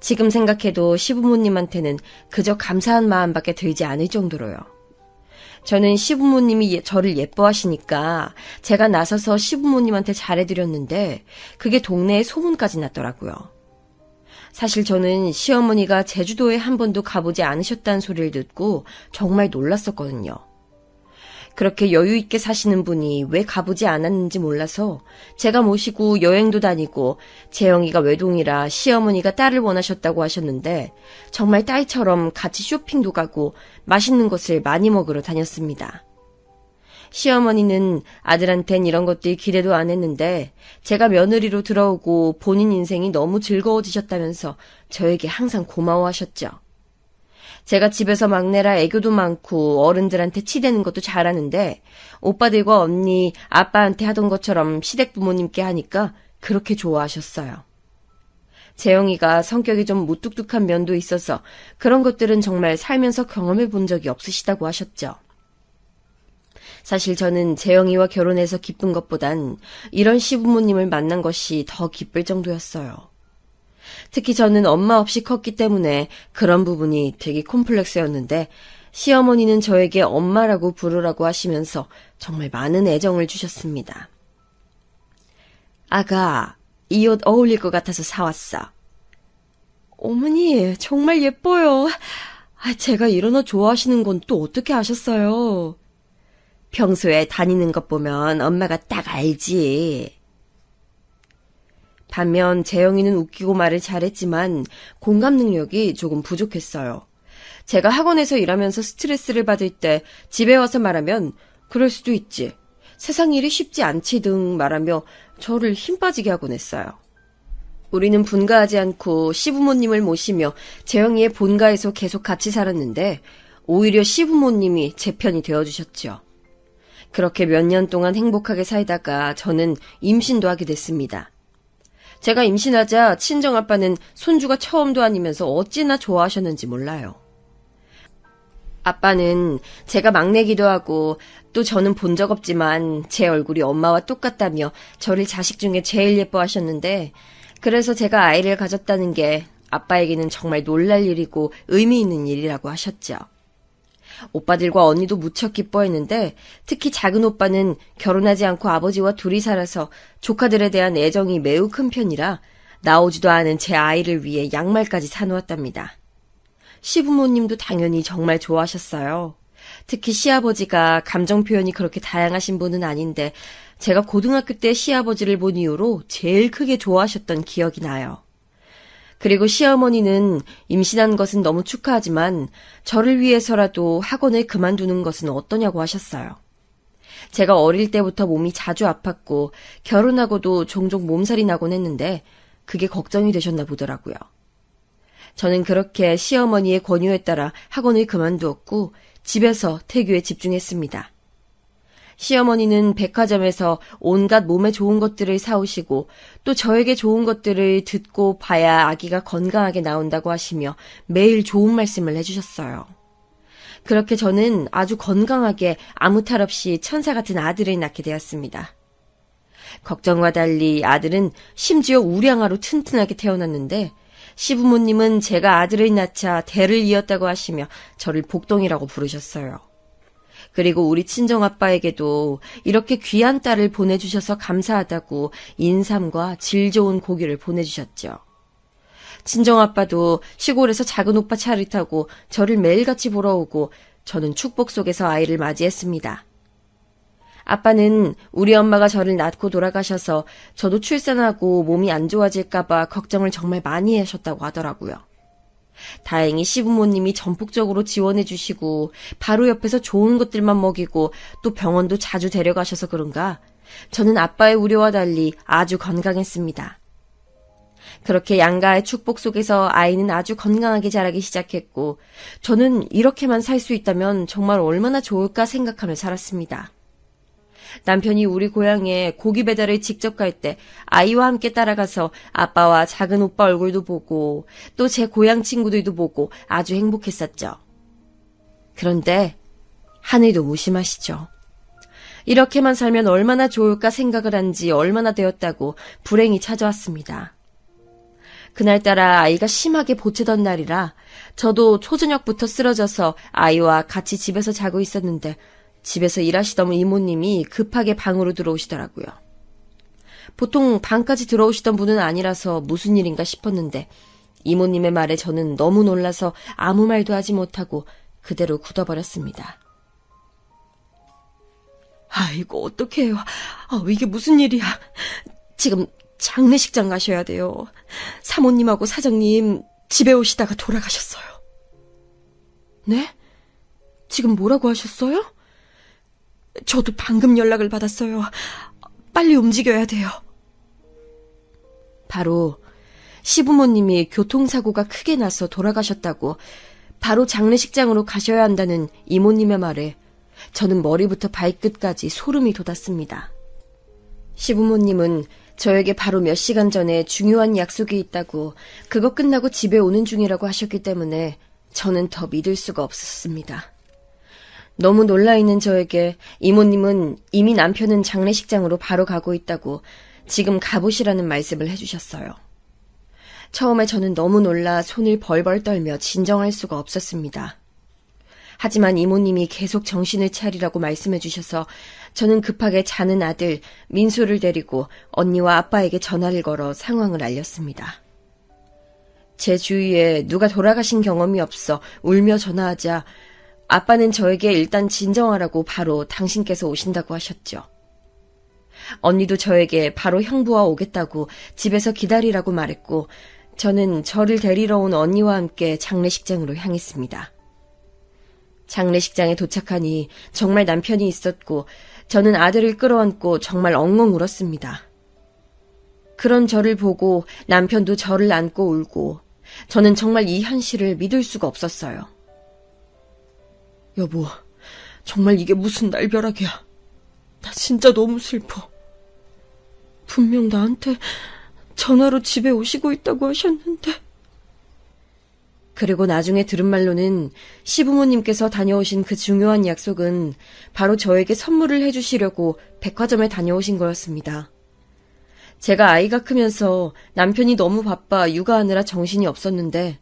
지금 생각해도 시부모님한테는 그저 감사한 마음밖에 들지 않을 정도로요. 저는 시부모님이 저를 예뻐하시니까 제가 나서서 시부모님한테 잘해드렸는데 그게 동네에 소문까지 났더라고요. 사실 저는 시어머니가 제주도에 한 번도 가보지 않으셨다는 소리를 듣고 정말 놀랐었거든요. 그렇게 여유 있게 사시는 분이 왜 가보지 않았는지 몰라서 제가 모시고 여행도 다니고 재영이가 외동이라 시어머니가 딸을 원하셨다고 하셨는데 정말 딸처럼 같이 쇼핑도 가고 맛있는 것을 많이 먹으러 다녔습니다. 시어머니는 아들한텐 이런 것들 기대도 안 했는데 제가 며느리로 들어오고 본인 인생이 너무 즐거워지셨다면서 저에게 항상 고마워하셨죠. 제가 집에서 막내라 애교도 많고 어른들한테 치대는 것도 잘하는데 오빠들과 언니, 아빠한테 하던 것처럼 시댁 부모님께 하니까 그렇게 좋아하셨어요. 재영이가 성격이 좀 무뚝뚝한 면도 있어서 그런 것들은 정말 살면서 경험해 본 적이 없으시다고 하셨죠. 사실 저는 재영이와 결혼해서 기쁜 것보단 이런 시부모님을 만난 것이 더 기쁠 정도였어요. 특히 저는 엄마 없이 컸기 때문에 그런 부분이 되게 콤플렉스였는데 시어머니는 저에게 엄마라고 부르라고 하시면서 정말 많은 애정을 주셨습니다. 아가, 이 옷 어울릴 것 같아서 사왔어. 어머니, 정말 예뻐요. 제가 이런 옷 좋아하시는 건 또 어떻게 아셨어요? 평소에 다니는 것 보면 엄마가 딱 알지. 반면 재영이는 웃기고 말을 잘했지만 공감 능력이 조금 부족했어요. 제가 학원에서 일하면서 스트레스를 받을 때 집에 와서 말하면 그럴 수도 있지. 세상 일이 쉽지 않지 등 말하며 저를 힘 빠지게 하곤 했어요. 우리는 분가하지 않고 시부모님을 모시며 재영이의 본가에서 계속 같이 살았는데 오히려 시부모님이 제 편이 되어주셨죠. 그렇게 몇 년 동안 행복하게 살다가 저는 임신도 하게 됐습니다. 제가 임신하자 친정아빠는 손주가 처음도 아니면서 어찌나 좋아하셨는지 몰라요. 아빠는 제가 막내기도 하고 또 저는 본 적 없지만 제 얼굴이 엄마와 똑같다며 저를 자식 중에 제일 예뻐하셨는데 그래서 제가 아이를 가졌다는 게 아빠에게는 정말 놀랄 일이고 의미 있는 일이라고 하셨죠. 오빠들과 언니도 무척 기뻐했는데 특히 작은 오빠는 결혼하지 않고 아버지와 둘이 살아서 조카들에 대한 애정이 매우 큰 편이라 나오지도 않은 제 아이를 위해 양말까지 사놓았답니다. 시부모님도 당연히 정말 좋아하셨어요. 특히 시아버지가 감정 표현이 그렇게 다양하신 분은 아닌데 제가 고등학교 때 시아버지를 본 이후로 제일 크게 좋아하셨던 기억이 나요. 그리고 시어머니는 임신한 것은 너무 축하하지만 저를 위해서라도 학원을 그만두는 것은 어떠냐고 하셨어요. 제가 어릴 때부터 몸이 자주 아팠고 결혼하고도 종종 몸살이 나곤 했는데 그게 걱정이 되셨나 보더라고요. 저는 그렇게 시어머니의 권유에 따라 학원을 그만두었고 집에서 태교에 집중했습니다. 시어머니는 백화점에서 온갖 몸에 좋은 것들을 사오시고 또 저에게 좋은 것들을 듣고 봐야 아기가 건강하게 나온다고 하시며 매일 좋은 말씀을 해주셨어요. 그렇게 저는 아주 건강하게 아무 탈 없이 천사 같은 아들을 낳게 되었습니다. 걱정과 달리 아들은 심지어 우량아로 튼튼하게 태어났는데 시부모님은 제가 아들을 낳자 대를 이었다고 하시며 저를 복동이라고 부르셨어요. 그리고 우리 친정아빠에게도 이렇게 귀한 딸을 보내주셔서 감사하다고 인삼과 질 좋은 고기를 보내주셨죠. 친정아빠도 시골에서 작은 오빠 차를 타고 저를 매일같이 보러 오고 저는 축복 속에서 아이를 맞이했습니다. 아빠는 우리 엄마가 저를 낳고 돌아가셔서 저도 출산하고 몸이 안 좋아질까봐 걱정을 정말 많이 하셨다고 하더라고요. 다행히 시부모님이 전폭적으로 지원해 주시고 바로 옆에서 좋은 것들만 먹이고 또 병원도 자주 데려가셔서 그런가 저는 아빠의 우려와 달리 아주 건강했습니다. 그렇게 양가의 축복 속에서 아이는 아주 건강하게 자라기 시작했고 저는 이렇게만 살 수 있다면 정말 얼마나 좋을까 생각하며 살았습니다. 남편이 우리 고향에 고기 배달을 직접 갈 때 아이와 함께 따라가서 아빠와 작은 오빠 얼굴도 보고 또 제 고향 친구들도 보고 아주 행복했었죠. 그런데 하늘도 무심하시죠. 이렇게만 살면 얼마나 좋을까 생각을 한 지 얼마나 되었다고 불행이 찾아왔습니다. 그날따라 아이가 심하게 보채던 날이라 저도 초저녁부터 쓰러져서 아이와 같이 집에서 자고 있었는데 집에서 일하시던 이모님이 급하게 방으로 들어오시더라고요. 보통 방까지 들어오시던 분은 아니라서 무슨 일인가 싶었는데 이모님의 말에 저는 너무 놀라서 아무 말도 하지 못하고 그대로 굳어버렸습니다. 아이고 어떡해요. 이게 무슨 일이야. 지금 장례식장 가셔야 돼요. 사모님하고 사장님 집에 오시다가 돌아가셨어요. 네? 지금 뭐라고 하셨어요? 저도 방금 연락을 받았어요. 빨리 움직여야 돼요. 바로 시부모님이 교통사고가 크게 나서 돌아가셨다고 바로 장례식장으로 가셔야 한다는 이모님의 말에 저는 머리부터 발끝까지 소름이 돋았습니다. 시부모님은 저에게 바로 몇 시간 전에 중요한 약속이 있다고 그거 끝나고 집에 오는 중이라고 하셨기 때문에 저는 더 믿을 수가 없었습니다. 너무 놀라있는 저에게 이모님은 이미 남편은 장례식장으로 바로 가고 있다고 지금 가보시라는 말씀을 해주셨어요. 처음에 저는 너무 놀라 손을 벌벌 떨며 진정할 수가 없었습니다. 하지만 이모님이 계속 정신을 차리라고 말씀해 주셔서 저는 급하게 자는 아들 민수를 데리고 언니와 아빠에게 전화를 걸어 상황을 알렸습니다. 제 주위에 누가 돌아가신 경험이 없어 울며 전화하자 아빠는 저에게 일단 진정하라고 바로 당신께서 오신다고 하셨죠. 언니도 저에게 바로 형부와 오겠다고 집에서 기다리라고 말했고 저는 저를 데리러 온 언니와 함께 장례식장으로 향했습니다. 장례식장에 도착하니 정말 남편이 있었고 저는 아들을 끌어안고 정말 엉엉 울었습니다. 그런 저를 보고 남편도 저를 안고 울고 저는 정말 이 현실을 믿을 수가 없었어요. 여보, 정말 이게 무슨 날벼락이야. 나 진짜 너무 슬퍼. 분명 나한테 전화로 집에 오시고 있다고 하셨는데. 그리고 나중에 들은 말로는 시부모님께서 다녀오신 그 중요한 약속은 바로 저에게 선물을 해주시려고 백화점에 다녀오신 거였습니다. 제가 아이가 크면서 남편이 너무 바빠 육아하느라 정신이 없었는데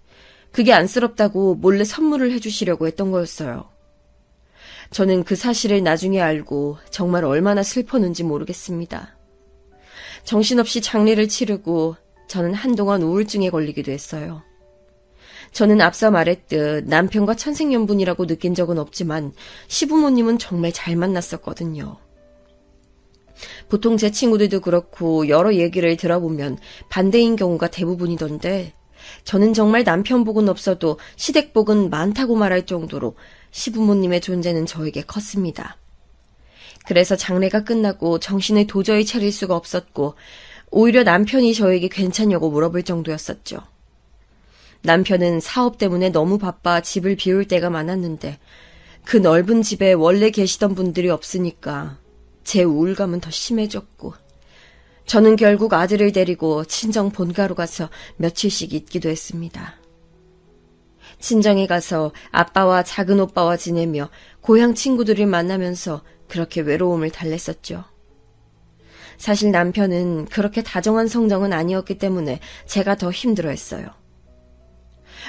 그게 안쓰럽다고 몰래 선물을 해주시려고 했던 거였어요. 저는 그 사실을 나중에 알고 정말 얼마나 슬펐는지 모르겠습니다. 정신없이 장례를 치르고 저는 한동안 우울증에 걸리기도 했어요. 저는 앞서 말했듯 남편과 천생연분이라고 느낀 적은 없지만 시부모님은 정말 잘 만났었거든요. 보통 제 친구들도 그렇고 여러 얘기를 들어보면 반대인 경우가 대부분이던데 저는 정말 남편복은 없어도 시댁복은 많다고 말할 정도로 시부모님의 존재는 저에게 컸습니다. 그래서 장례가 끝나고 정신을 도저히 차릴 수가 없었고 오히려 남편이 저에게 괜찮냐고 물어볼 정도였었죠. 남편은 사업 때문에 너무 바빠 집을 비울 때가 많았는데 그 넓은 집에 원래 계시던 분들이 없으니까 제 우울감은 더 심해졌고 저는 결국 아들을 데리고 친정 본가로 가서 며칠씩 있기도 했습니다. 친정에 가서 아빠와 작은 오빠와 지내며 고향 친구들을 만나면서 그렇게 외로움을 달랬었죠. 사실 남편은 그렇게 다정한 성정은 아니었기 때문에 제가 더 힘들어했어요.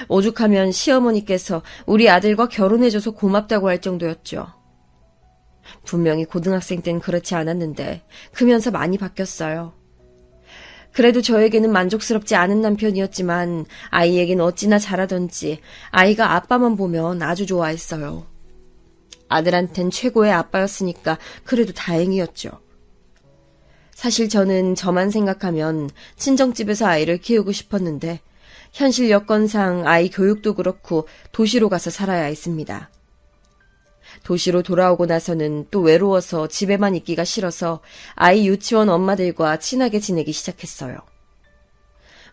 오죽하면 시어머니께서 우리 아들과 결혼해줘서 고맙다고 할 정도였죠. 분명히 고등학생 땐 그렇지 않았는데 크면서 많이 바뀌었어요. 그래도 저에게는 만족스럽지 않은 남편이었지만 아이에겐 어찌나 잘하던지 아이가 아빠만 보면 아주 좋아했어요. 아들한텐 최고의 아빠였으니까 그래도 다행이었죠. 사실 저는 저만 생각하면 친정집에서 아이를 키우고 싶었는데 현실 여건상 아이 교육도 그렇고 도시로 가서 살아야 했습니다. 도시로 돌아오고 나서는 또 외로워서 집에만 있기가 싫어서 아이 유치원 엄마들과 친하게 지내기 시작했어요.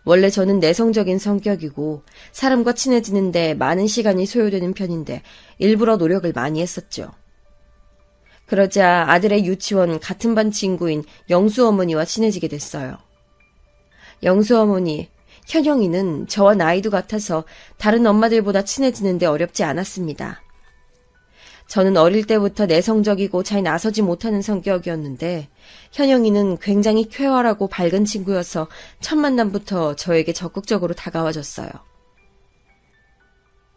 원래 저는 내성적인 성격이고 사람과 친해지는데 많은 시간이 소요되는 편인데 일부러 노력을 많이 했었죠. 그러자 아들의 유치원 같은 반 친구인 영수 어머니와 친해지게 됐어요. 영수 어머니, 현영이는 저와 나이도 같아서 다른 엄마들보다 친해지는데 어렵지 않았습니다. 저는 어릴 때부터 내성적이고 잘 나서지 못하는 성격이었는데 현영이는 굉장히 쾌활하고 밝은 친구여서 첫 만남부터 저에게 적극적으로 다가와줬어요.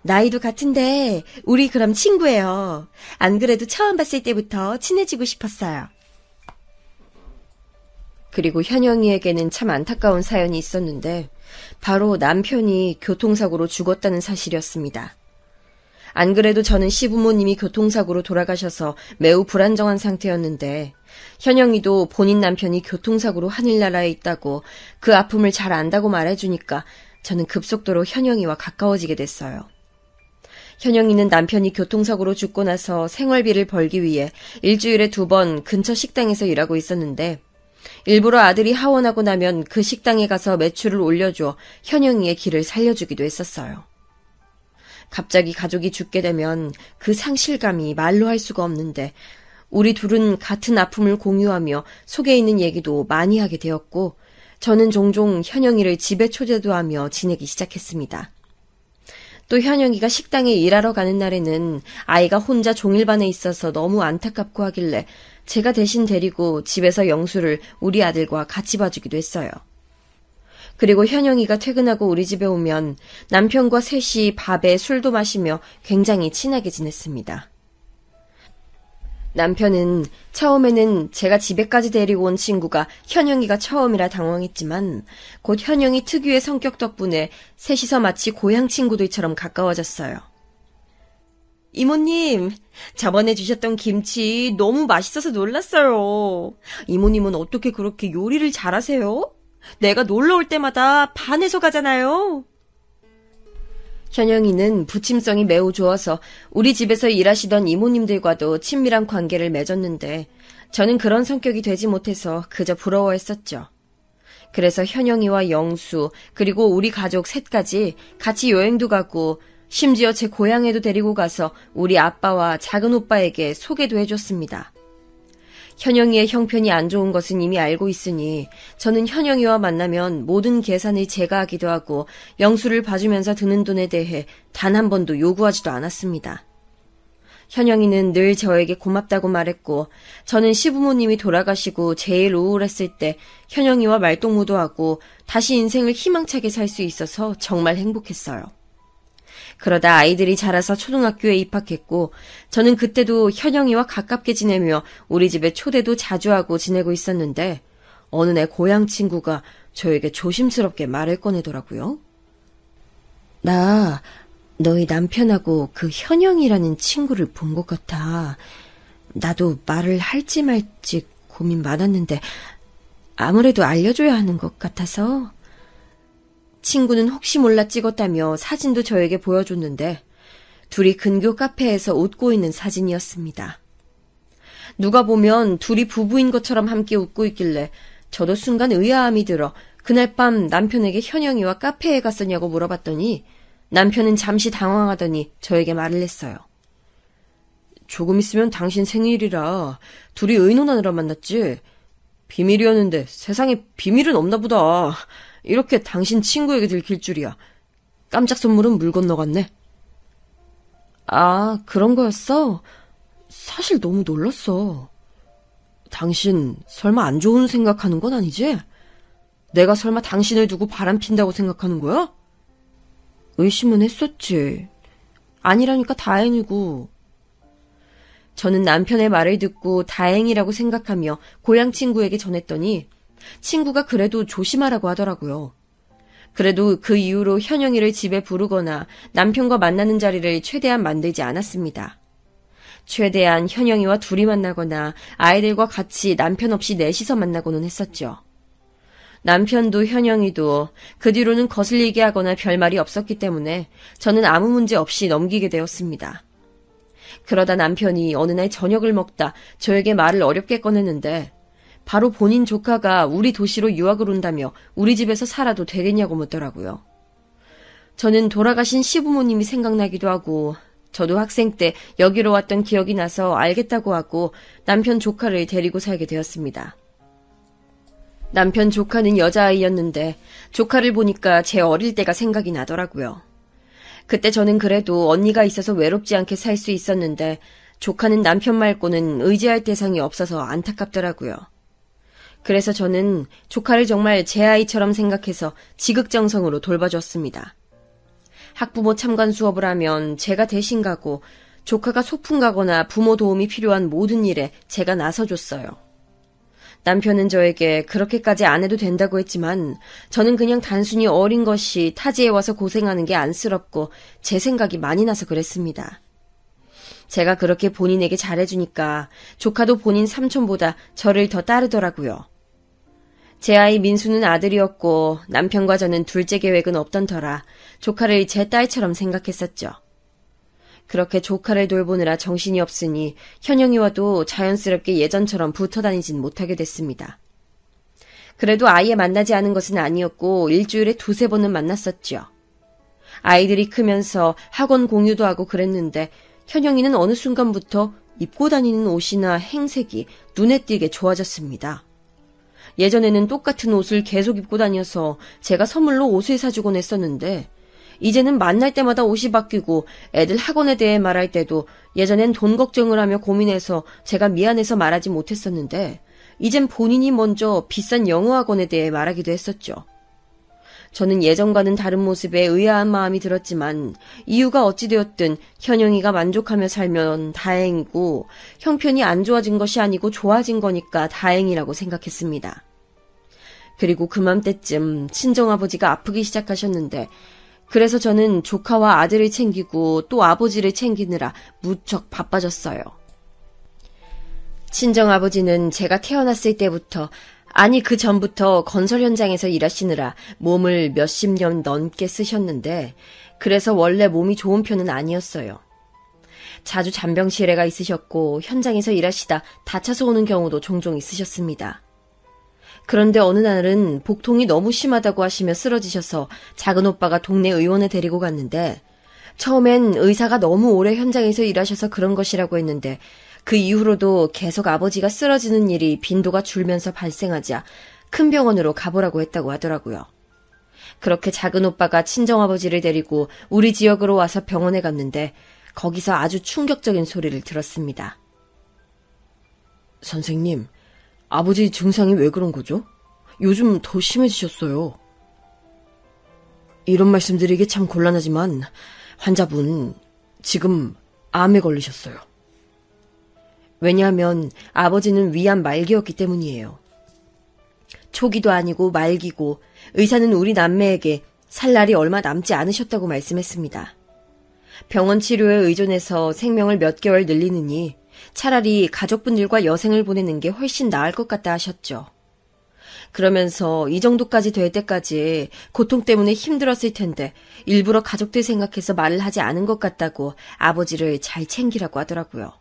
나이도 같은데 우리 그럼 친구예요. 안 그래도 처음 봤을 때부터 친해지고 싶었어요. 그리고 현영이에게는 참 안타까운 사연이 있었는데 바로 남편이 교통사고로 죽었다는 사실이었습니다. 안 그래도 저는 시부모님이 교통사고로 돌아가셔서 매우 불안정한 상태였는데 현영이도 본인 남편이 교통사고로 하늘나라에 있다고 그 아픔을 잘 안다고 말해주니까 저는 급속도로 현영이와 가까워지게 됐어요. 현영이는 남편이 교통사고로 죽고 나서 생활비를 벌기 위해 일주일에 2번 근처 식당에서 일하고 있었는데 일부러 아들이 하원하고 나면 그 식당에 가서 매출을 올려줘 현영이의 길을 살려주기도 했었어요. 갑자기 가족이 죽게 되면 그 상실감이 말로 할 수가 없는데 우리 둘은 같은 아픔을 공유하며 속에 있는 얘기도 많이 하게 되었고 저는 종종 현영이를 집에 초대도 하며 지내기 시작했습니다. 또 현영이가 식당에 일하러 가는 날에는 아이가 혼자 종일반에 있어서 너무 안타깝고 하길래 제가 대신 데리고 집에서 영수를 우리 아들과 같이 봐주기도 했어요. 그리고 현영이가 퇴근하고 우리 집에 오면 남편과 셋이 밥에 술도 마시며 굉장히 친하게 지냈습니다. 남편은 처음에는 제가 집에까지 데리고 온 친구가 현영이가 처음이라 당황했지만 곧 현영이 특유의 성격 덕분에 셋이서 마치 고향 친구들처럼 가까워졌어요. 이모님, 저번에 주셨던 김치 너무 맛있어서 놀랐어요. 이모님은 어떻게 그렇게 요리를 잘하세요? 내가 놀러 올 때마다 반해서 가잖아요. 현영이는 부침성이 매우 좋아서 우리 집에서 일하시던 이모님들과도 친밀한 관계를 맺었는데 저는 그런 성격이 되지 못해서 그저 부러워했었죠. 그래서 현영이와 영수 그리고 우리 가족 셋까지 같이 여행도 가고 심지어 제 고향에도 데리고 가서 우리 아빠와 작은 오빠에게 소개도 해줬습니다. 현영이의 형편이 안 좋은 것은 이미 알고 있으니 저는 현영이와 만나면 모든 계산을 제가 하기도 하고 영수를 봐주면서 드는 돈에 대해 단 한 번도 요구하지도 않았습니다. 현영이는 늘 저에게 고맙다고 말했고 저는 시부모님이 돌아가시고 제일 우울했을 때 현영이와 말동무도 하고 다시 인생을 희망차게 살 수 있어서 정말 행복했어요. 그러다 아이들이 자라서 초등학교에 입학했고 저는 그때도 현영이와 가깝게 지내며 우리 집에 초대도 자주 하고 지내고 있었는데 어느 날 고향 친구가 저에게 조심스럽게 말을 꺼내더라고요. 나 너희 남편하고 그 현영이라는 친구를 본 것 같아. 나도 말을 할지 말지 고민 많았는데 아무래도 알려줘야 하는 것 같아서. 친구는 혹시 몰라 찍었다며 사진도 저에게 보여줬는데 둘이 근교 카페에서 웃고 있는 사진이었습니다. 누가 보면 둘이 부부인 것처럼 함께 웃고 있길래 저도 순간 의아함이 들어 그날 밤 남편에게 현영이와 카페에 갔었냐고 물어봤더니 남편은 잠시 당황하더니 저에게 말을 했어요. 조금 있으면 당신 생일이라 둘이 의논하느라 만났지. 비밀이었는데 세상에 비밀은 없나 보다. 이렇게 당신 친구에게 들킬 줄이야. 깜짝 선물은 물 건너갔네. 아, 그런 거였어? 사실 너무 놀랐어. 당신 설마 안 좋은 생각하는 건 아니지? 내가 설마 당신을 두고 바람핀다고 생각하는 거야? 의심은 했었지. 아니라니까 다행이고. 저는 남편의 말을 듣고 다행이라고 생각하며 고향 친구에게 전했더니 친구가 그래도 조심하라고 하더라고요. 그래도 그 이후로 현영이를 집에 부르거나 남편과 만나는 자리를 최대한 만들지 않았습니다. 최대한 현영이와 둘이 만나거나 아이들과 같이 남편 없이 넷이서 만나고는 했었죠. 남편도 현영이도 그 뒤로는 거슬리게 하거나 별말이 없었기 때문에 저는 아무 문제 없이 넘기게 되었습니다. 그러다 남편이 어느 날 저녁을 먹다 저에게 말을 어렵게 꺼냈는데 바로 본인 조카가 우리 도시로 유학을 온다며 우리 집에서 살아도 되겠냐고 묻더라고요. 저는 돌아가신 시부모님이 생각나기도 하고 저도 학생 때 여기로 왔던 기억이 나서 알겠다고 하고 남편 조카를 데리고 살게 되었습니다. 남편 조카는 여자아이였는데 조카를 보니까 제 어릴 때가 생각이 나더라고요. 그때 저는 그래도 언니가 있어서 외롭지 않게 살 수 있었는데 조카는 남편 말고는 의지할 대상이 없어서 안타깝더라고요. 그래서 저는 조카를 정말 제 아이처럼 생각해서 지극정성으로 돌봐줬습니다. 학부모 참관 수업을 하면 제가 대신 가고 조카가 소풍 가거나 부모 도움이 필요한 모든 일에 제가 나서줬어요. 남편은 저에게 그렇게까지 안 해도 된다고 했지만 저는 그냥 단순히 어린 것이 타지에 와서 고생하는 게 안쓰럽고 제 생각이 많이 나서 그랬습니다. 제가 그렇게 본인에게 잘해주니까 조카도 본인 삼촌보다 저를 더 따르더라고요. 제 아이 민수는 아들이었고 남편과 저는 둘째 계획은 없던 터라 조카를 제 딸처럼 생각했었죠. 그렇게 조카를 돌보느라 정신이 없으니 현영이와도 자연스럽게 예전처럼 붙어 다니진 못하게 됐습니다. 그래도 아예 만나지 않은 것은 아니었고 일주일에 2-3번은 만났었죠. 아이들이 크면서 학원 공유도 하고 그랬는데 현영이는 어느 순간부터 입고 다니는 옷이나 행색이 눈에 띄게 좋아졌습니다. 예전에는 똑같은 옷을 계속 입고 다녀서 제가 선물로 옷을 사주곤 했었는데 이제는 만날 때마다 옷이 바뀌고 애들 학원에 대해 말할 때도 예전엔 돈 걱정을 하며 고민해서 제가 미안해서 말하지 못했었는데 이젠 본인이 먼저 비싼 영어 학원에 대해 말하기도 했었죠. 저는 예전과는 다른 모습에 의아한 마음이 들었지만 이유가 어찌되었든 현영이가 만족하며 살면 다행이고 형편이 안 좋아진 것이 아니고 좋아진 거니까 다행이라고 생각했습니다. 그리고 그맘때쯤 친정아버지가 아프기 시작하셨는데 그래서 저는 조카와 아들을 챙기고 또 아버지를 챙기느라 무척 바빠졌어요. 친정아버지는 제가 태어났을 때부터 아니 그 전부터 건설 현장에서 일하시느라 몸을 몇십 년 넘게 쓰셨는데 그래서 원래 몸이 좋은 편은 아니었어요. 자주 잔병치레가 있으셨고 현장에서 일하시다 다쳐서 오는 경우도 종종 있으셨습니다. 그런데 어느 날은 복통이 너무 심하다고 하시며 쓰러지셔서 작은 오빠가 동네 의원에 데리고 갔는데 처음엔 의사가 너무 오래 현장에서 일하셔서 그런 것이라고 했는데 그 이후로도 계속 아버지가 쓰러지는 일이 빈도가 줄면서 발생하자 큰 병원으로 가보라고 했다고 하더라고요. 그렇게 작은 오빠가 친정아버지를 데리고 우리 지역으로 와서 병원에 갔는데 거기서 아주 충격적인 소리를 들었습니다. 선생님, 아버지 증상이 왜 그런 거죠? 요즘 더 심해지셨어요. 이런 말씀드리기 참 곤란하지만 환자분 지금 암에 걸리셨어요. 왜냐하면 아버지는 위암 말기였기 때문이에요. 초기도 아니고 말기고 의사는 우리 남매에게 살 날이 얼마 남지 않으셨다고 말씀했습니다. 병원 치료에 의존해서 생명을 몇 개월 늘리느니 차라리 가족분들과 여생을 보내는 게 훨씬 나을 것 같다 하셨죠. 그러면서 이 정도까지 될 때까지 고통 때문에 힘들었을 텐데 일부러 가족들 생각해서 말을 하지 않은 것 같다고 아버지를 잘 챙기라고 하더라고요.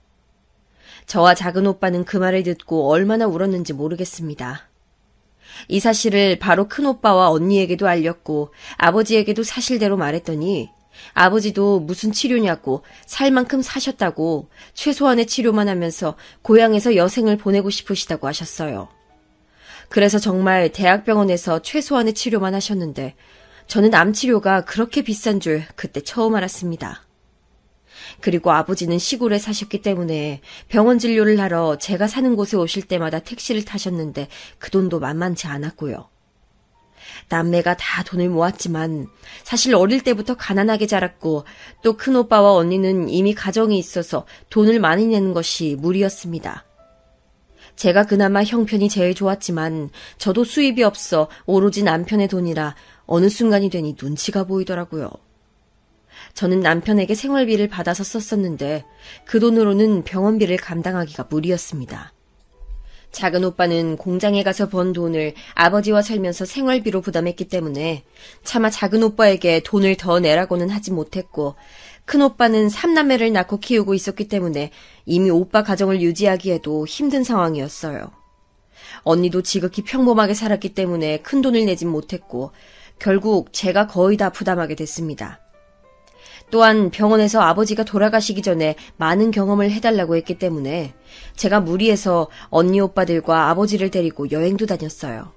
저와 작은 오빠는 그 말을 듣고 얼마나 울었는지 모르겠습니다. 이 사실을 바로 큰 오빠와 언니에게도 알렸고 아버지에게도 사실대로 말했더니 아버지도 무슨 치료냐고 살 만큼 사셨다고 최소한의 치료만 하면서 고향에서 여생을 보내고 싶으시다고 하셨어요. 그래서 정말 대학병원에서 최소한의 치료만 하셨는데 저는 암 치료가 그렇게 비싼 줄 그때 처음 알았습니다. 그리고 아버지는 시골에 사셨기 때문에 병원 진료를 하러 제가 사는 곳에 오실 때마다 택시를 타셨는데 그 돈도 만만치 않았고요. 남매가 다 돈을 모았지만 사실 어릴 때부터 가난하게 자랐고 또 큰오빠와 언니는 이미 가정이 있어서 돈을 많이 내는 것이 무리였습니다. 제가 그나마 형편이 제일 좋았지만 저도 수입이 없어 오로지 남편의 돈이라 어느 순간이 되니 눈치가 보이더라고요. 저는 남편에게 생활비를 받아서 썼었는데 그 돈으로는 병원비를 감당하기가 무리였습니다. 작은 오빠는 공장에 가서 번 돈을 아버지와 살면서 생활비로 부담했기 때문에 차마 작은 오빠에게 돈을 더 내라고는 하지 못했고 큰 오빠는 3남매를 낳고 키우고 있었기 때문에 이미 오빠 가정을 유지하기에도 힘든 상황이었어요. 언니도 지극히 평범하게 살았기 때문에 큰 돈을 내진 못했고 결국 제가 거의 다 부담하게 됐습니다. 또한 병원에서 아버지가 돌아가시기 전에 많은 경험을 해달라고 했기 때문에 제가 무리해서 언니 오빠들과 아버지를 데리고 여행도 다녔어요.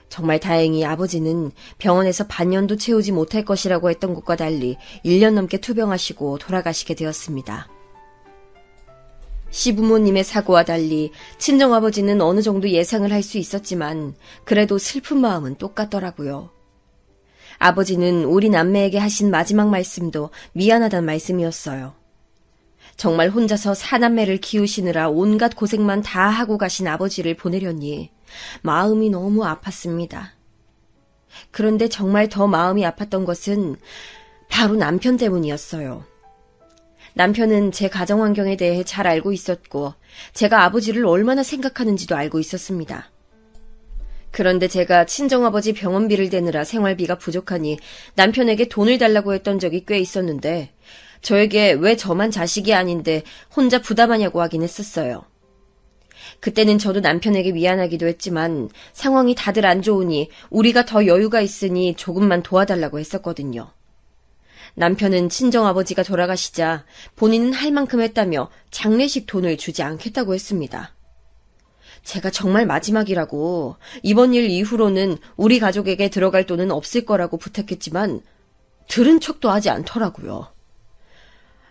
정말 다행히 아버지는 병원에서 반년도 채우지 못할 것이라고 했던 것과 달리 1년 넘게 투병하시고 돌아가시게 되었습니다. 시부모님의 사고와 달리 친정아버지는 어느 정도 예상을 할 수 있었지만 그래도 슬픈 마음은 똑같더라고요. 아버지는 우리 남매에게 하신 마지막 말씀도 미안하단 말씀이었어요. 정말 혼자서 4남매를 키우시느라 온갖 고생만 다 하고 가신 아버지를 보내려니 마음이 너무 아팠습니다. 그런데 정말 더 마음이 아팠던 것은 바로 남편 때문이었어요. 남편은 제 가정 환경에 대해 잘 알고 있었고 제가 아버지를 얼마나 생각하는지도 알고 있었습니다. 그런데 제가 친정아버지 병원비를 대느라 생활비가 부족하니 남편에게 돈을 달라고 했던 적이 꽤 있었는데 저에게 왜 저만 자식이 아닌데 혼자 부담하냐고 하긴 했었어요. 그때는 저도 남편에게 미안하기도 했지만 상황이 다들 안 좋으니 우리가 더 여유가 있으니 조금만 도와달라고 했었거든요. 남편은 친정아버지가 돌아가시자 본인은 할 만큼 했다며 장례식 돈을 주지 않겠다고 했습니다. 제가 정말 마지막이라고 이번 일 이후로는 우리 가족에게 들어갈 돈은 없을 거라고 부탁했지만 들은 척도 하지 않더라고요.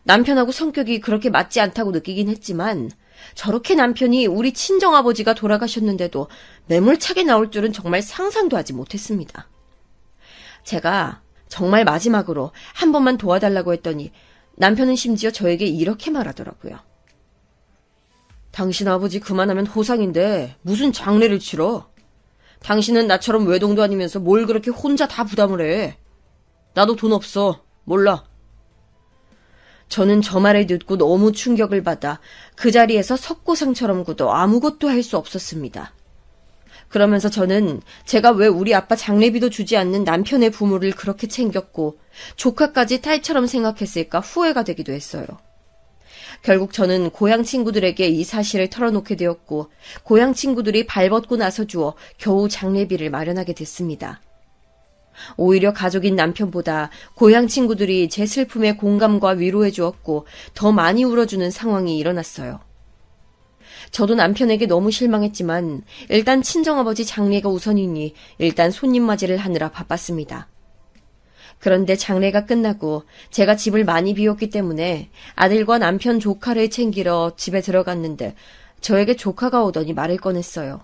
남편하고 성격이 그렇게 맞지 않다고 느끼긴 했지만 저렇게 남편이 우리 친정아버지가 돌아가셨는데도 매몰차게 나올 줄은 정말 상상도 하지 못했습니다. 제가 정말 마지막으로 한 번만 도와달라고 했더니 남편은 심지어 저에게 이렇게 말하더라고요. 당신 아버지 그만하면 호상인데 무슨 장례를 치러? 당신은 나처럼 외동도 아니면서 뭘 그렇게 혼자 다 부담을 해. 나도 돈 없어. 몰라. 저는 저 말을 듣고 너무 충격을 받아 그 자리에서 석고상처럼 굳어 아무것도 할 수 없었습니다. 그러면서 저는 제가 왜 우리 아빠 장례비도 주지 않는 남편의 부모를 그렇게 챙겼고 조카까지 딸처럼 생각했을까 후회가 되기도 했어요. 결국 저는 고향 친구들에게 이 사실을 털어놓게 되었고 고향 친구들이 발벗고 나서주어 겨우 장례비를 마련하게 됐습니다. 오히려 가족인 남편보다 고향 친구들이 제 슬픔에 공감과 위로해 주었고 더 많이 울어주는 상황이 일어났어요. 저도 남편에게 너무 실망했지만 일단 친정아버지 장례가 우선이니 일단 손님 맞이를 하느라 바빴습니다. 그런데 장례가 끝나고 제가 집을 많이 비웠기 때문에 아들과 남편 조카를 챙기러 집에 들어갔는데 저에게 조카가 오더니 말을 꺼냈어요.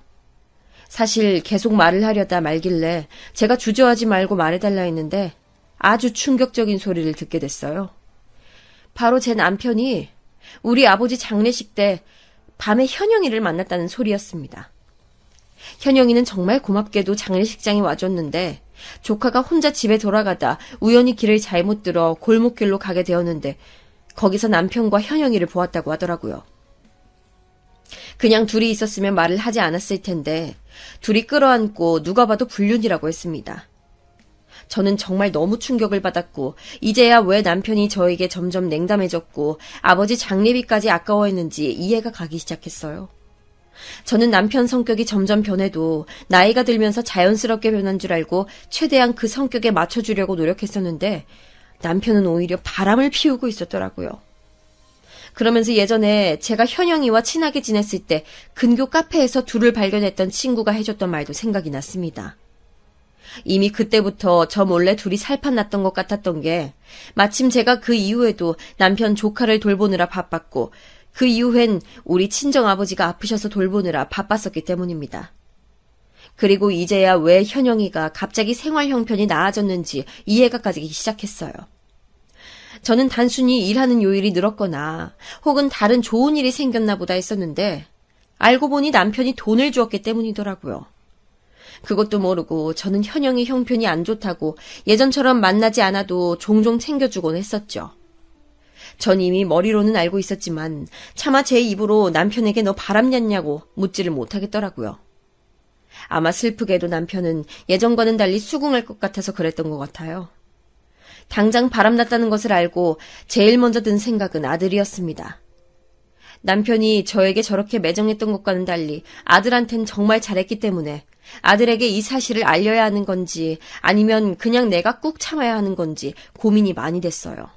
사실 계속 말을 하려다 말길래 제가 주저하지 말고 말해달라 했는데 아주 충격적인 소리를 듣게 됐어요. 바로 제 남편이 우리 아버지 장례식 때 밤에 현영이를 만났다는 소리였습니다. 현영이는 정말 고맙게도 장례식장에 와줬는데 조카가 혼자 집에 돌아가다 우연히 길을 잘못 들어 골목길로 가게 되었는데 거기서 남편과 현영이를 보았다고 하더라고요. 그냥 둘이 있었으면 말을 하지 않았을 텐데 둘이 끌어안고 누가 봐도 불륜이라고 했습니다. 저는 정말 너무 충격을 받았고 이제야 왜 남편이 저에게 점점 냉담해졌고 아버지 장례비까지 아까워했는지 이해가 가기 시작했어요. 저는 남편 성격이 점점 변해도 나이가 들면서 자연스럽게 변한 줄 알고 최대한 그 성격에 맞춰주려고 노력했었는데 남편은 오히려 바람을 피우고 있었더라고요. 그러면서 예전에 제가 현영이와 친하게 지냈을 때 근교 카페에서 둘을 발견했던 친구가 해줬던 말도 생각이 났습니다. 이미 그때부터 저 몰래 둘이 살판 났던 것 같았던 게 마침 제가 그 이후에도 남편 조카를 돌보느라 바빴고 그 이후엔 우리 친정아버지가 아프셔서 돌보느라 바빴었기 때문입니다. 그리고 이제야 왜 현영이가 갑자기 생활 형편이 나아졌는지 이해가 가기 시작했어요. 저는 단순히 일하는 요일이 늘었거나 혹은 다른 좋은 일이 생겼나 보다 했었는데 알고 보니 남편이 돈을 주었기 때문이더라고요. 그것도 모르고 저는 현영이 형편이 안 좋다고 예전처럼 만나지 않아도 종종 챙겨주곤 했었죠. 전 이미 머리로는 알고 있었지만 차마 제 입으로 남편에게 너 바람났냐고 묻지를 못하겠더라고요. 아마 슬프게도 남편은 예전과는 달리 수긍할 것 같아서 그랬던 것 같아요. 당장 바람났다는 것을 알고 제일 먼저 든 생각은 아들이었습니다. 남편이 저에게 저렇게 매정했던 것과는 달리 아들한텐 정말 잘했기 때문에 아들에게 이 사실을 알려야 하는 건지 아니면 그냥 내가 꾹 참아야 하는 건지 고민이 많이 됐어요.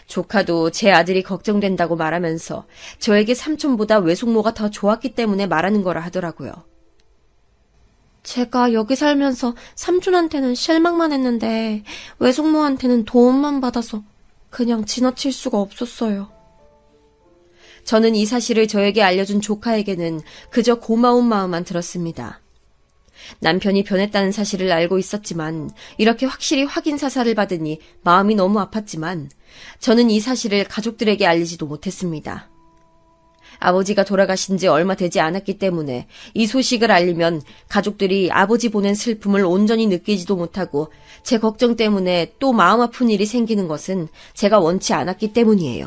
조카도 제 아들이 걱정된다고 말하면서 저에게 삼촌보다 외숙모가 더 좋았기 때문에 말하는 거라 하더라고요. 제가 여기 살면서 삼촌한테는 실망만 했는데 외숙모한테는 도움만 받아서 그냥 지나칠 수가 없었어요. 저는 이 사실을 저에게 알려준 조카에게는 그저 고마운 마음만 들었습니다. 남편이 변했다는 사실을 알고 있었지만 이렇게 확실히 확인 사살을 받으니 마음이 너무 아팠지만 저는 이 사실을 가족들에게 알리지도 못했습니다. 아버지가 돌아가신 지 얼마 되지 않았기 때문에 이 소식을 알리면 가족들이 아버지 보낸 슬픔을 온전히 느끼지도 못하고 제 걱정 때문에 또 마음 아픈 일이 생기는 것은 제가 원치 않았기 때문이에요.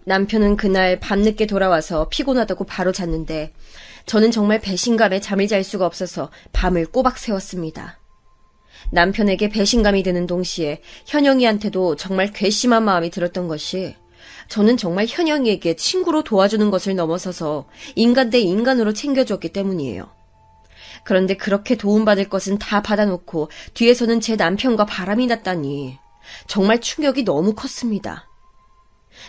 남편은 그날 밤늦게 돌아와서 피곤하다고 바로 잤는데 저는 정말 배신감에 잠을 잘 수가 없어서 밤을 꼬박 새웠습니다. 남편에게 배신감이 드는 동시에 현영이한테도 정말 괘씸한 마음이 들었던 것이 저는 정말 현영이에게 친구로 도와주는 것을 넘어서서 인간 대 인간으로 챙겨줬기 때문이에요. 그런데 그렇게 도움받을 것은 다 받아놓고 뒤에서는 제 남편과 바람이 났다니 정말 충격이 너무 컸습니다.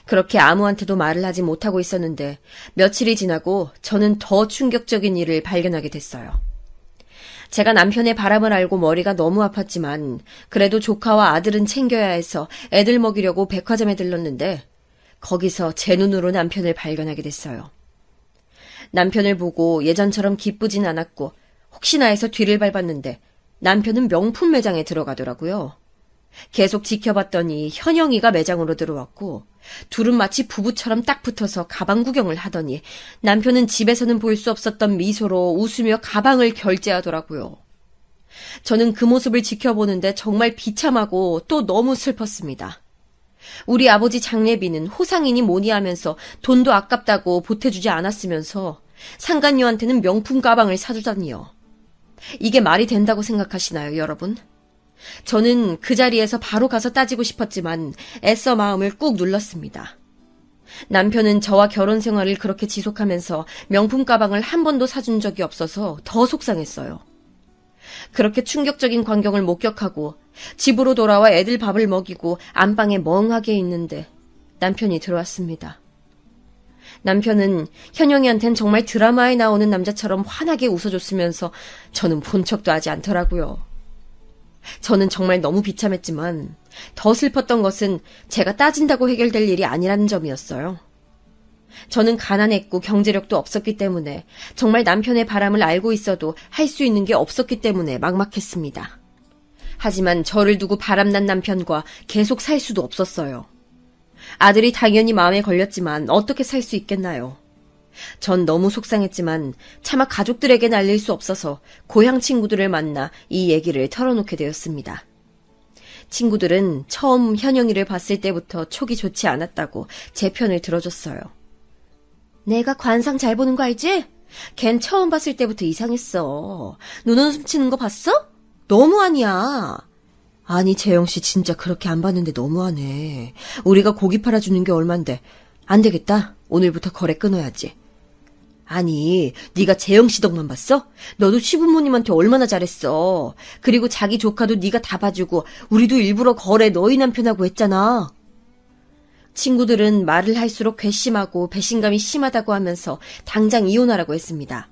그렇게 아무한테도 말을 하지 못하고 있었는데 며칠이 지나고 저는 더 충격적인 일을 발견하게 됐어요. 제가 남편의 바람을 알고 머리가 너무 아팠지만 그래도 조카와 아들은 챙겨야 해서 애들 먹이려고 백화점에 들렀는데 거기서 제 눈으로 남편을 발견하게 됐어요. 남편을 보고 예전처럼 기쁘진 않았고 혹시나 해서 뒤를 밟았는데 남편은 명품 매장에 들어가더라고요. 계속 지켜봤더니 현영이가 매장으로 들어왔고 둘은 마치 부부처럼 딱 붙어서 가방 구경을 하더니 남편은 집에서는 볼 수 없었던 미소로 웃으며 가방을 결제하더라고요. 저는 그 모습을 지켜보는데 정말 비참하고 또 너무 슬펐습니다. 우리 아버지 장례비는 호상이니 뭐니 하면서 돈도 아깝다고 보태주지 않았으면서 상간녀한테는 명품 가방을 사주다니요. 이게 말이 된다고 생각하시나요, 여러분? 저는 그 자리에서 바로 가서 따지고 싶었지만 애써 마음을 꾹 눌렀습니다. 남편은 저와 결혼 생활을 그렇게 지속하면서 명품 가방을 한 번도 사준 적이 없어서 더 속상했어요. 그렇게 충격적인 광경을 목격하고 집으로 돌아와 애들 밥을 먹이고 안방에 멍하게 있는데 남편이 들어왔습니다. 남편은 현영이한텐 정말 드라마에 나오는 남자처럼 환하게 웃어줬으면서 저는 본 척도 하지 않더라고요. 저는 정말 너무 비참했지만 더 슬펐던 것은 제가 따진다고 해결될 일이 아니라는 점이었어요. 저는 가난했고 경제력도 없었기 때문에 정말 남편의 바람을 알고 있어도 할 수 있는 게 없었기 때문에 막막했습니다. 하지만 저를 두고 바람난 남편과 계속 살 수도 없었어요. 아들이 당연히 마음에 걸렸지만 어떻게 살 수 있겠나요? 전 너무 속상했지만 차마 가족들에겐 알릴 수 없어서 고향 친구들을 만나 이 얘기를 털어놓게 되었습니다. 친구들은 처음 현영이를 봤을 때부터 촉이 좋지 않았다고 제 편을 들어줬어요. 내가 관상 잘 보는 거 알지? 걘 처음 봤을 때부터 이상했어. 눈웃음 치는 거 봤어? 너무하냐. 아니 재영씨 진짜 그렇게 안 봤는데 너무하네. 우리가 고기 팔아주는 게 얼만데. 안 되겠다. 오늘부터 거래 끊어야지. 아니 네가 재영씨 덕만 봤어? 너도 시부모님한테 얼마나 잘했어. 그리고 자기 조카도 네가 다 봐주고 우리도 일부러 거래 너희 남편하고 했잖아. 친구들은 말을 할수록 괘씸하고 배신감이 심하다고 하면서 당장 이혼하라고 했습니다.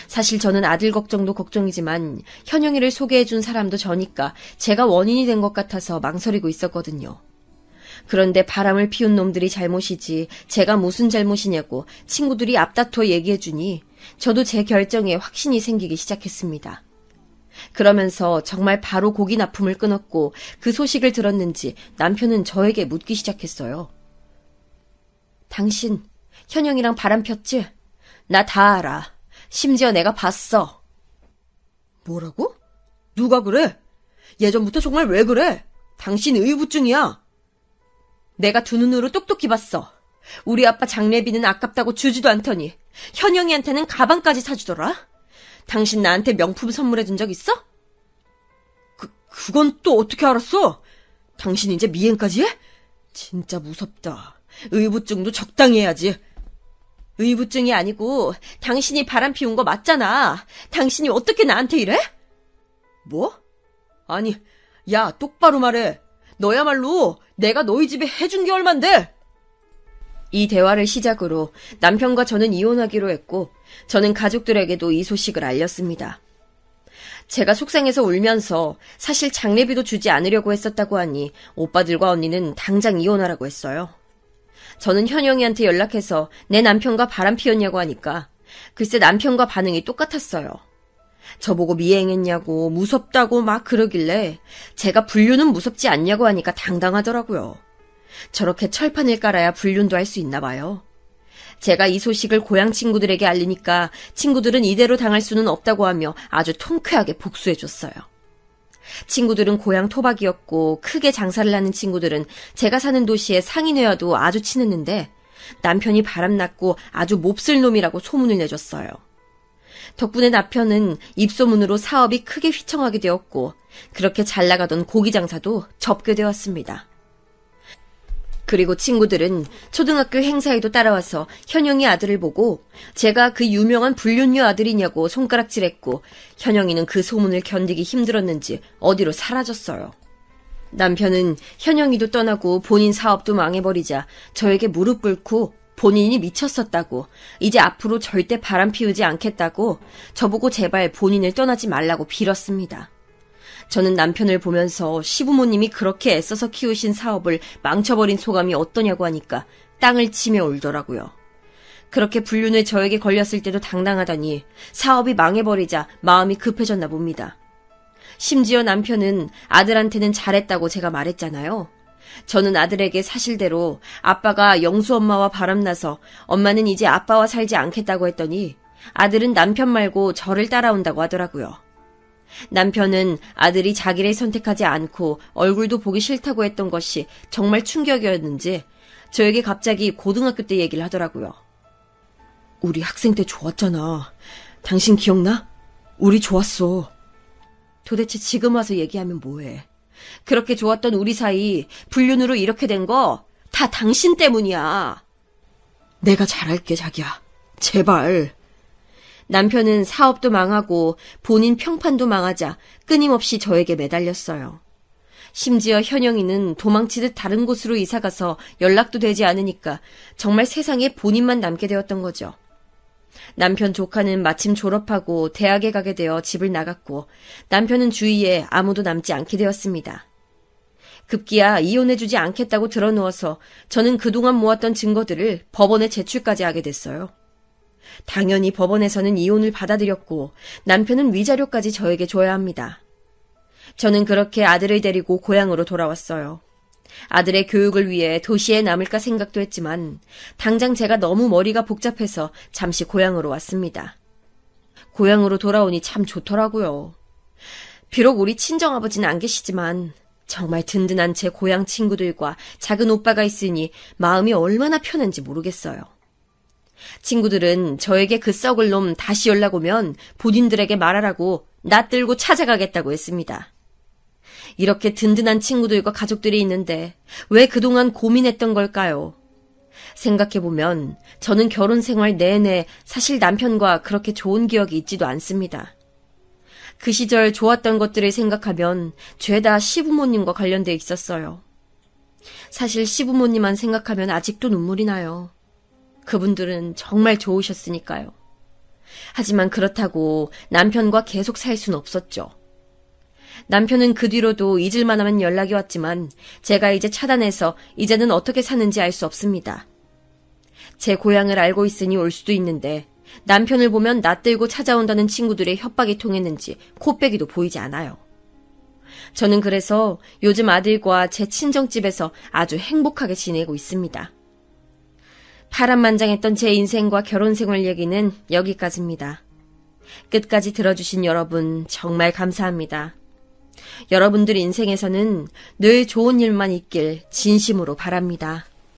사실 저는 아들 걱정도 걱정이지만 현영이를 소개해준 사람도 저니까 제가 원인이 된 것 같아서 망설이고 있었거든요. 그런데 바람을 피운 놈들이 잘못이지 제가 무슨 잘못이냐고 친구들이 앞다퉈 얘기해주니 저도 제 결정에 확신이 생기기 시작했습니다. 그러면서 정말 바로 고기 납품을 끊었고 그 소식을 들었는지 남편은 저에게 묻기 시작했어요. 당신 현영이랑 바람 폈지? 나 다 알아. 심지어 내가 봤어. 뭐라고? 누가 그래? 예전부터 정말 왜 그래? 당신 의부증이야. 내가 두 눈으로 똑똑히 봤어. 우리 아빠 장례비는 아깝다고 주지도 않더니 현영이한테는 가방까지 사주더라. 당신 나한테 명품 선물해준 적 있어? 그건 또 어떻게 알았어? 당신 이제 미행까지 해? 진짜 무섭다. 의부증도 적당히 해야지. 의부증이 아니고 당신이 바람 피운 거 맞잖아. 당신이 어떻게 나한테 이래? 뭐? 아니, 야, 똑바로 말해. 너야말로 내가 너희 집에 해준 게 얼만데? 이 대화를 시작으로 남편과 저는 이혼하기로 했고 저는 가족들에게도 이 소식을 알렸습니다. 제가 속상해서 울면서 사실 장례비도 주지 않으려고 했었다고 하니 오빠들과 언니는 당장 이혼하라고 했어요. 저는 현영이한테 연락해서 내 남편과 바람 피웠냐고 하니까 글쎄 남편과 반응이 똑같았어요. 저보고 미행했냐고 무섭다고 막 그러길래 제가 불륜은 무섭지 않냐고 하니까 당당하더라고요. 저렇게 철판을 깔아야 불륜도 할 수 있나 봐요. 제가 이 소식을 고향 친구들에게 알리니까 친구들은 이대로 당할 수는 없다고 하며 아주 통쾌하게 복수해줬어요. 친구들은 고향 토박이었고 크게 장사를 하는 친구들은 제가 사는 도시의 상인회와도 아주 친했는데 남편이 바람났고 아주 몹쓸 놈이라고 소문을 내줬어요. 덕분에 남편은 입소문으로 사업이 크게 휘청하게 되었고 그렇게 잘 나가던 고기 장사도 접게 되었습니다. 그리고 친구들은 초등학교 행사에도 따라와서 현영이 아들을 보고 제가 그 유명한 불륜녀 아들이냐고 손가락질했고 현영이는 그 소문을 견디기 힘들었는지 어디로 사라졌어요. 남편은 현영이도 떠나고 본인 사업도 망해버리자 저에게 무릎 꿇고 본인이 미쳤었다고 이제 앞으로 절대 바람 피우지 않겠다고 저보고 제발 본인을 떠나지 말라고 빌었습니다. 저는 남편을 보면서 시부모님이 그렇게 애써서 키우신 사업을 망쳐버린 소감이 어떠냐고 하니까 땅을 치며 울더라고요. 그렇게 불륜을 저에게 걸렸을 때도 당당하다니 사업이 망해버리자 마음이 급해졌나 봅니다. 심지어 남편은 아들한테는 잘했다고 제가 말했잖아요. 저는 아들에게 사실대로 아빠가 영수 엄마와 바람나서 엄마는 이제 아빠와 살지 않겠다고 했더니 아들은 남편 말고 저를 따라온다고 하더라고요. 남편은 아들이 자기를 선택하지 않고 얼굴도 보기 싫다고 했던 것이 정말 충격이었는지 저에게 갑자기 고등학교 때 얘기를 하더라고요. 우리 학생 때 좋았잖아. 당신 기억나? 우리 좋았어. 도대체 지금 와서 얘기하면 뭐해. 그렇게 좋았던 우리 사이 불륜으로 이렇게 된 거 다 당신 때문이야. 내가 잘할게 자기야. 제발. 남편은 사업도 망하고 본인 평판도 망하자 끊임없이 저에게 매달렸어요. 심지어 현영이는 도망치듯 다른 곳으로 이사가서 연락도 되지 않으니까 정말 세상에 본인만 남게 되었던 거죠. 남편 조카는 마침 졸업하고 대학에 가게 되어 집을 나갔고 남편은 주위에 아무도 남지 않게 되었습니다. 급기야 이혼해주지 않겠다고 드러누워서 저는 그동안 모았던 증거들을 법원에 제출까지 하게 됐어요. 당연히 법원에서는 이혼을 받아들였고 남편은 위자료까지 저에게 줘야 합니다. 저는 그렇게 아들을 데리고 고향으로 돌아왔어요. 아들의 교육을 위해 도시에 남을까 생각도 했지만 당장 제가 너무 머리가 복잡해서 잠시 고향으로 왔습니다. 고향으로 돌아오니 참 좋더라고요. 비록 우리 친정아버지는 안 계시지만 정말 든든한 제 고향 친구들과 작은 오빠가 있으니 마음이 얼마나 편한지 모르겠어요. 친구들은 저에게 그 썩을 놈 다시 연락 오면 본인들에게 말하라고 낯들고 찾아가겠다고 했습니다. 이렇게 든든한 친구들과 가족들이 있는데 왜 그동안 고민했던 걸까요? 생각해보면 저는 결혼 생활 내내 사실 남편과 그렇게 좋은 기억이 있지도 않습니다. 그 시절 좋았던 것들을 생각하면 죄다 시부모님과 관련돼 있었어요. 사실 시부모님만 생각하면 아직도 눈물이 나요. 그분들은 정말 좋으셨으니까요. 하지만 그렇다고 남편과 계속 살 순 없었죠. 남편은 그 뒤로도 잊을만 하면 연락이 왔지만 제가 이제 차단해서 이제는 어떻게 사는지 알 수 없습니다. 제 고향을 알고 있으니 올 수도 있는데 남편을 보면 낯들고 찾아온다는 친구들의 협박이 통했는지 코빼기도 보이지 않아요. 저는 그래서 요즘 아들과 제 친정집에서 아주 행복하게 지내고 있습니다. 파란만장했던 제 인생과 결혼생활 얘기는 여기까지입니다. 끝까지 들어주신 여러분 정말 감사합니다. 여러분들 인생에서는 늘 좋은 일만 있길 진심으로 바랍니다.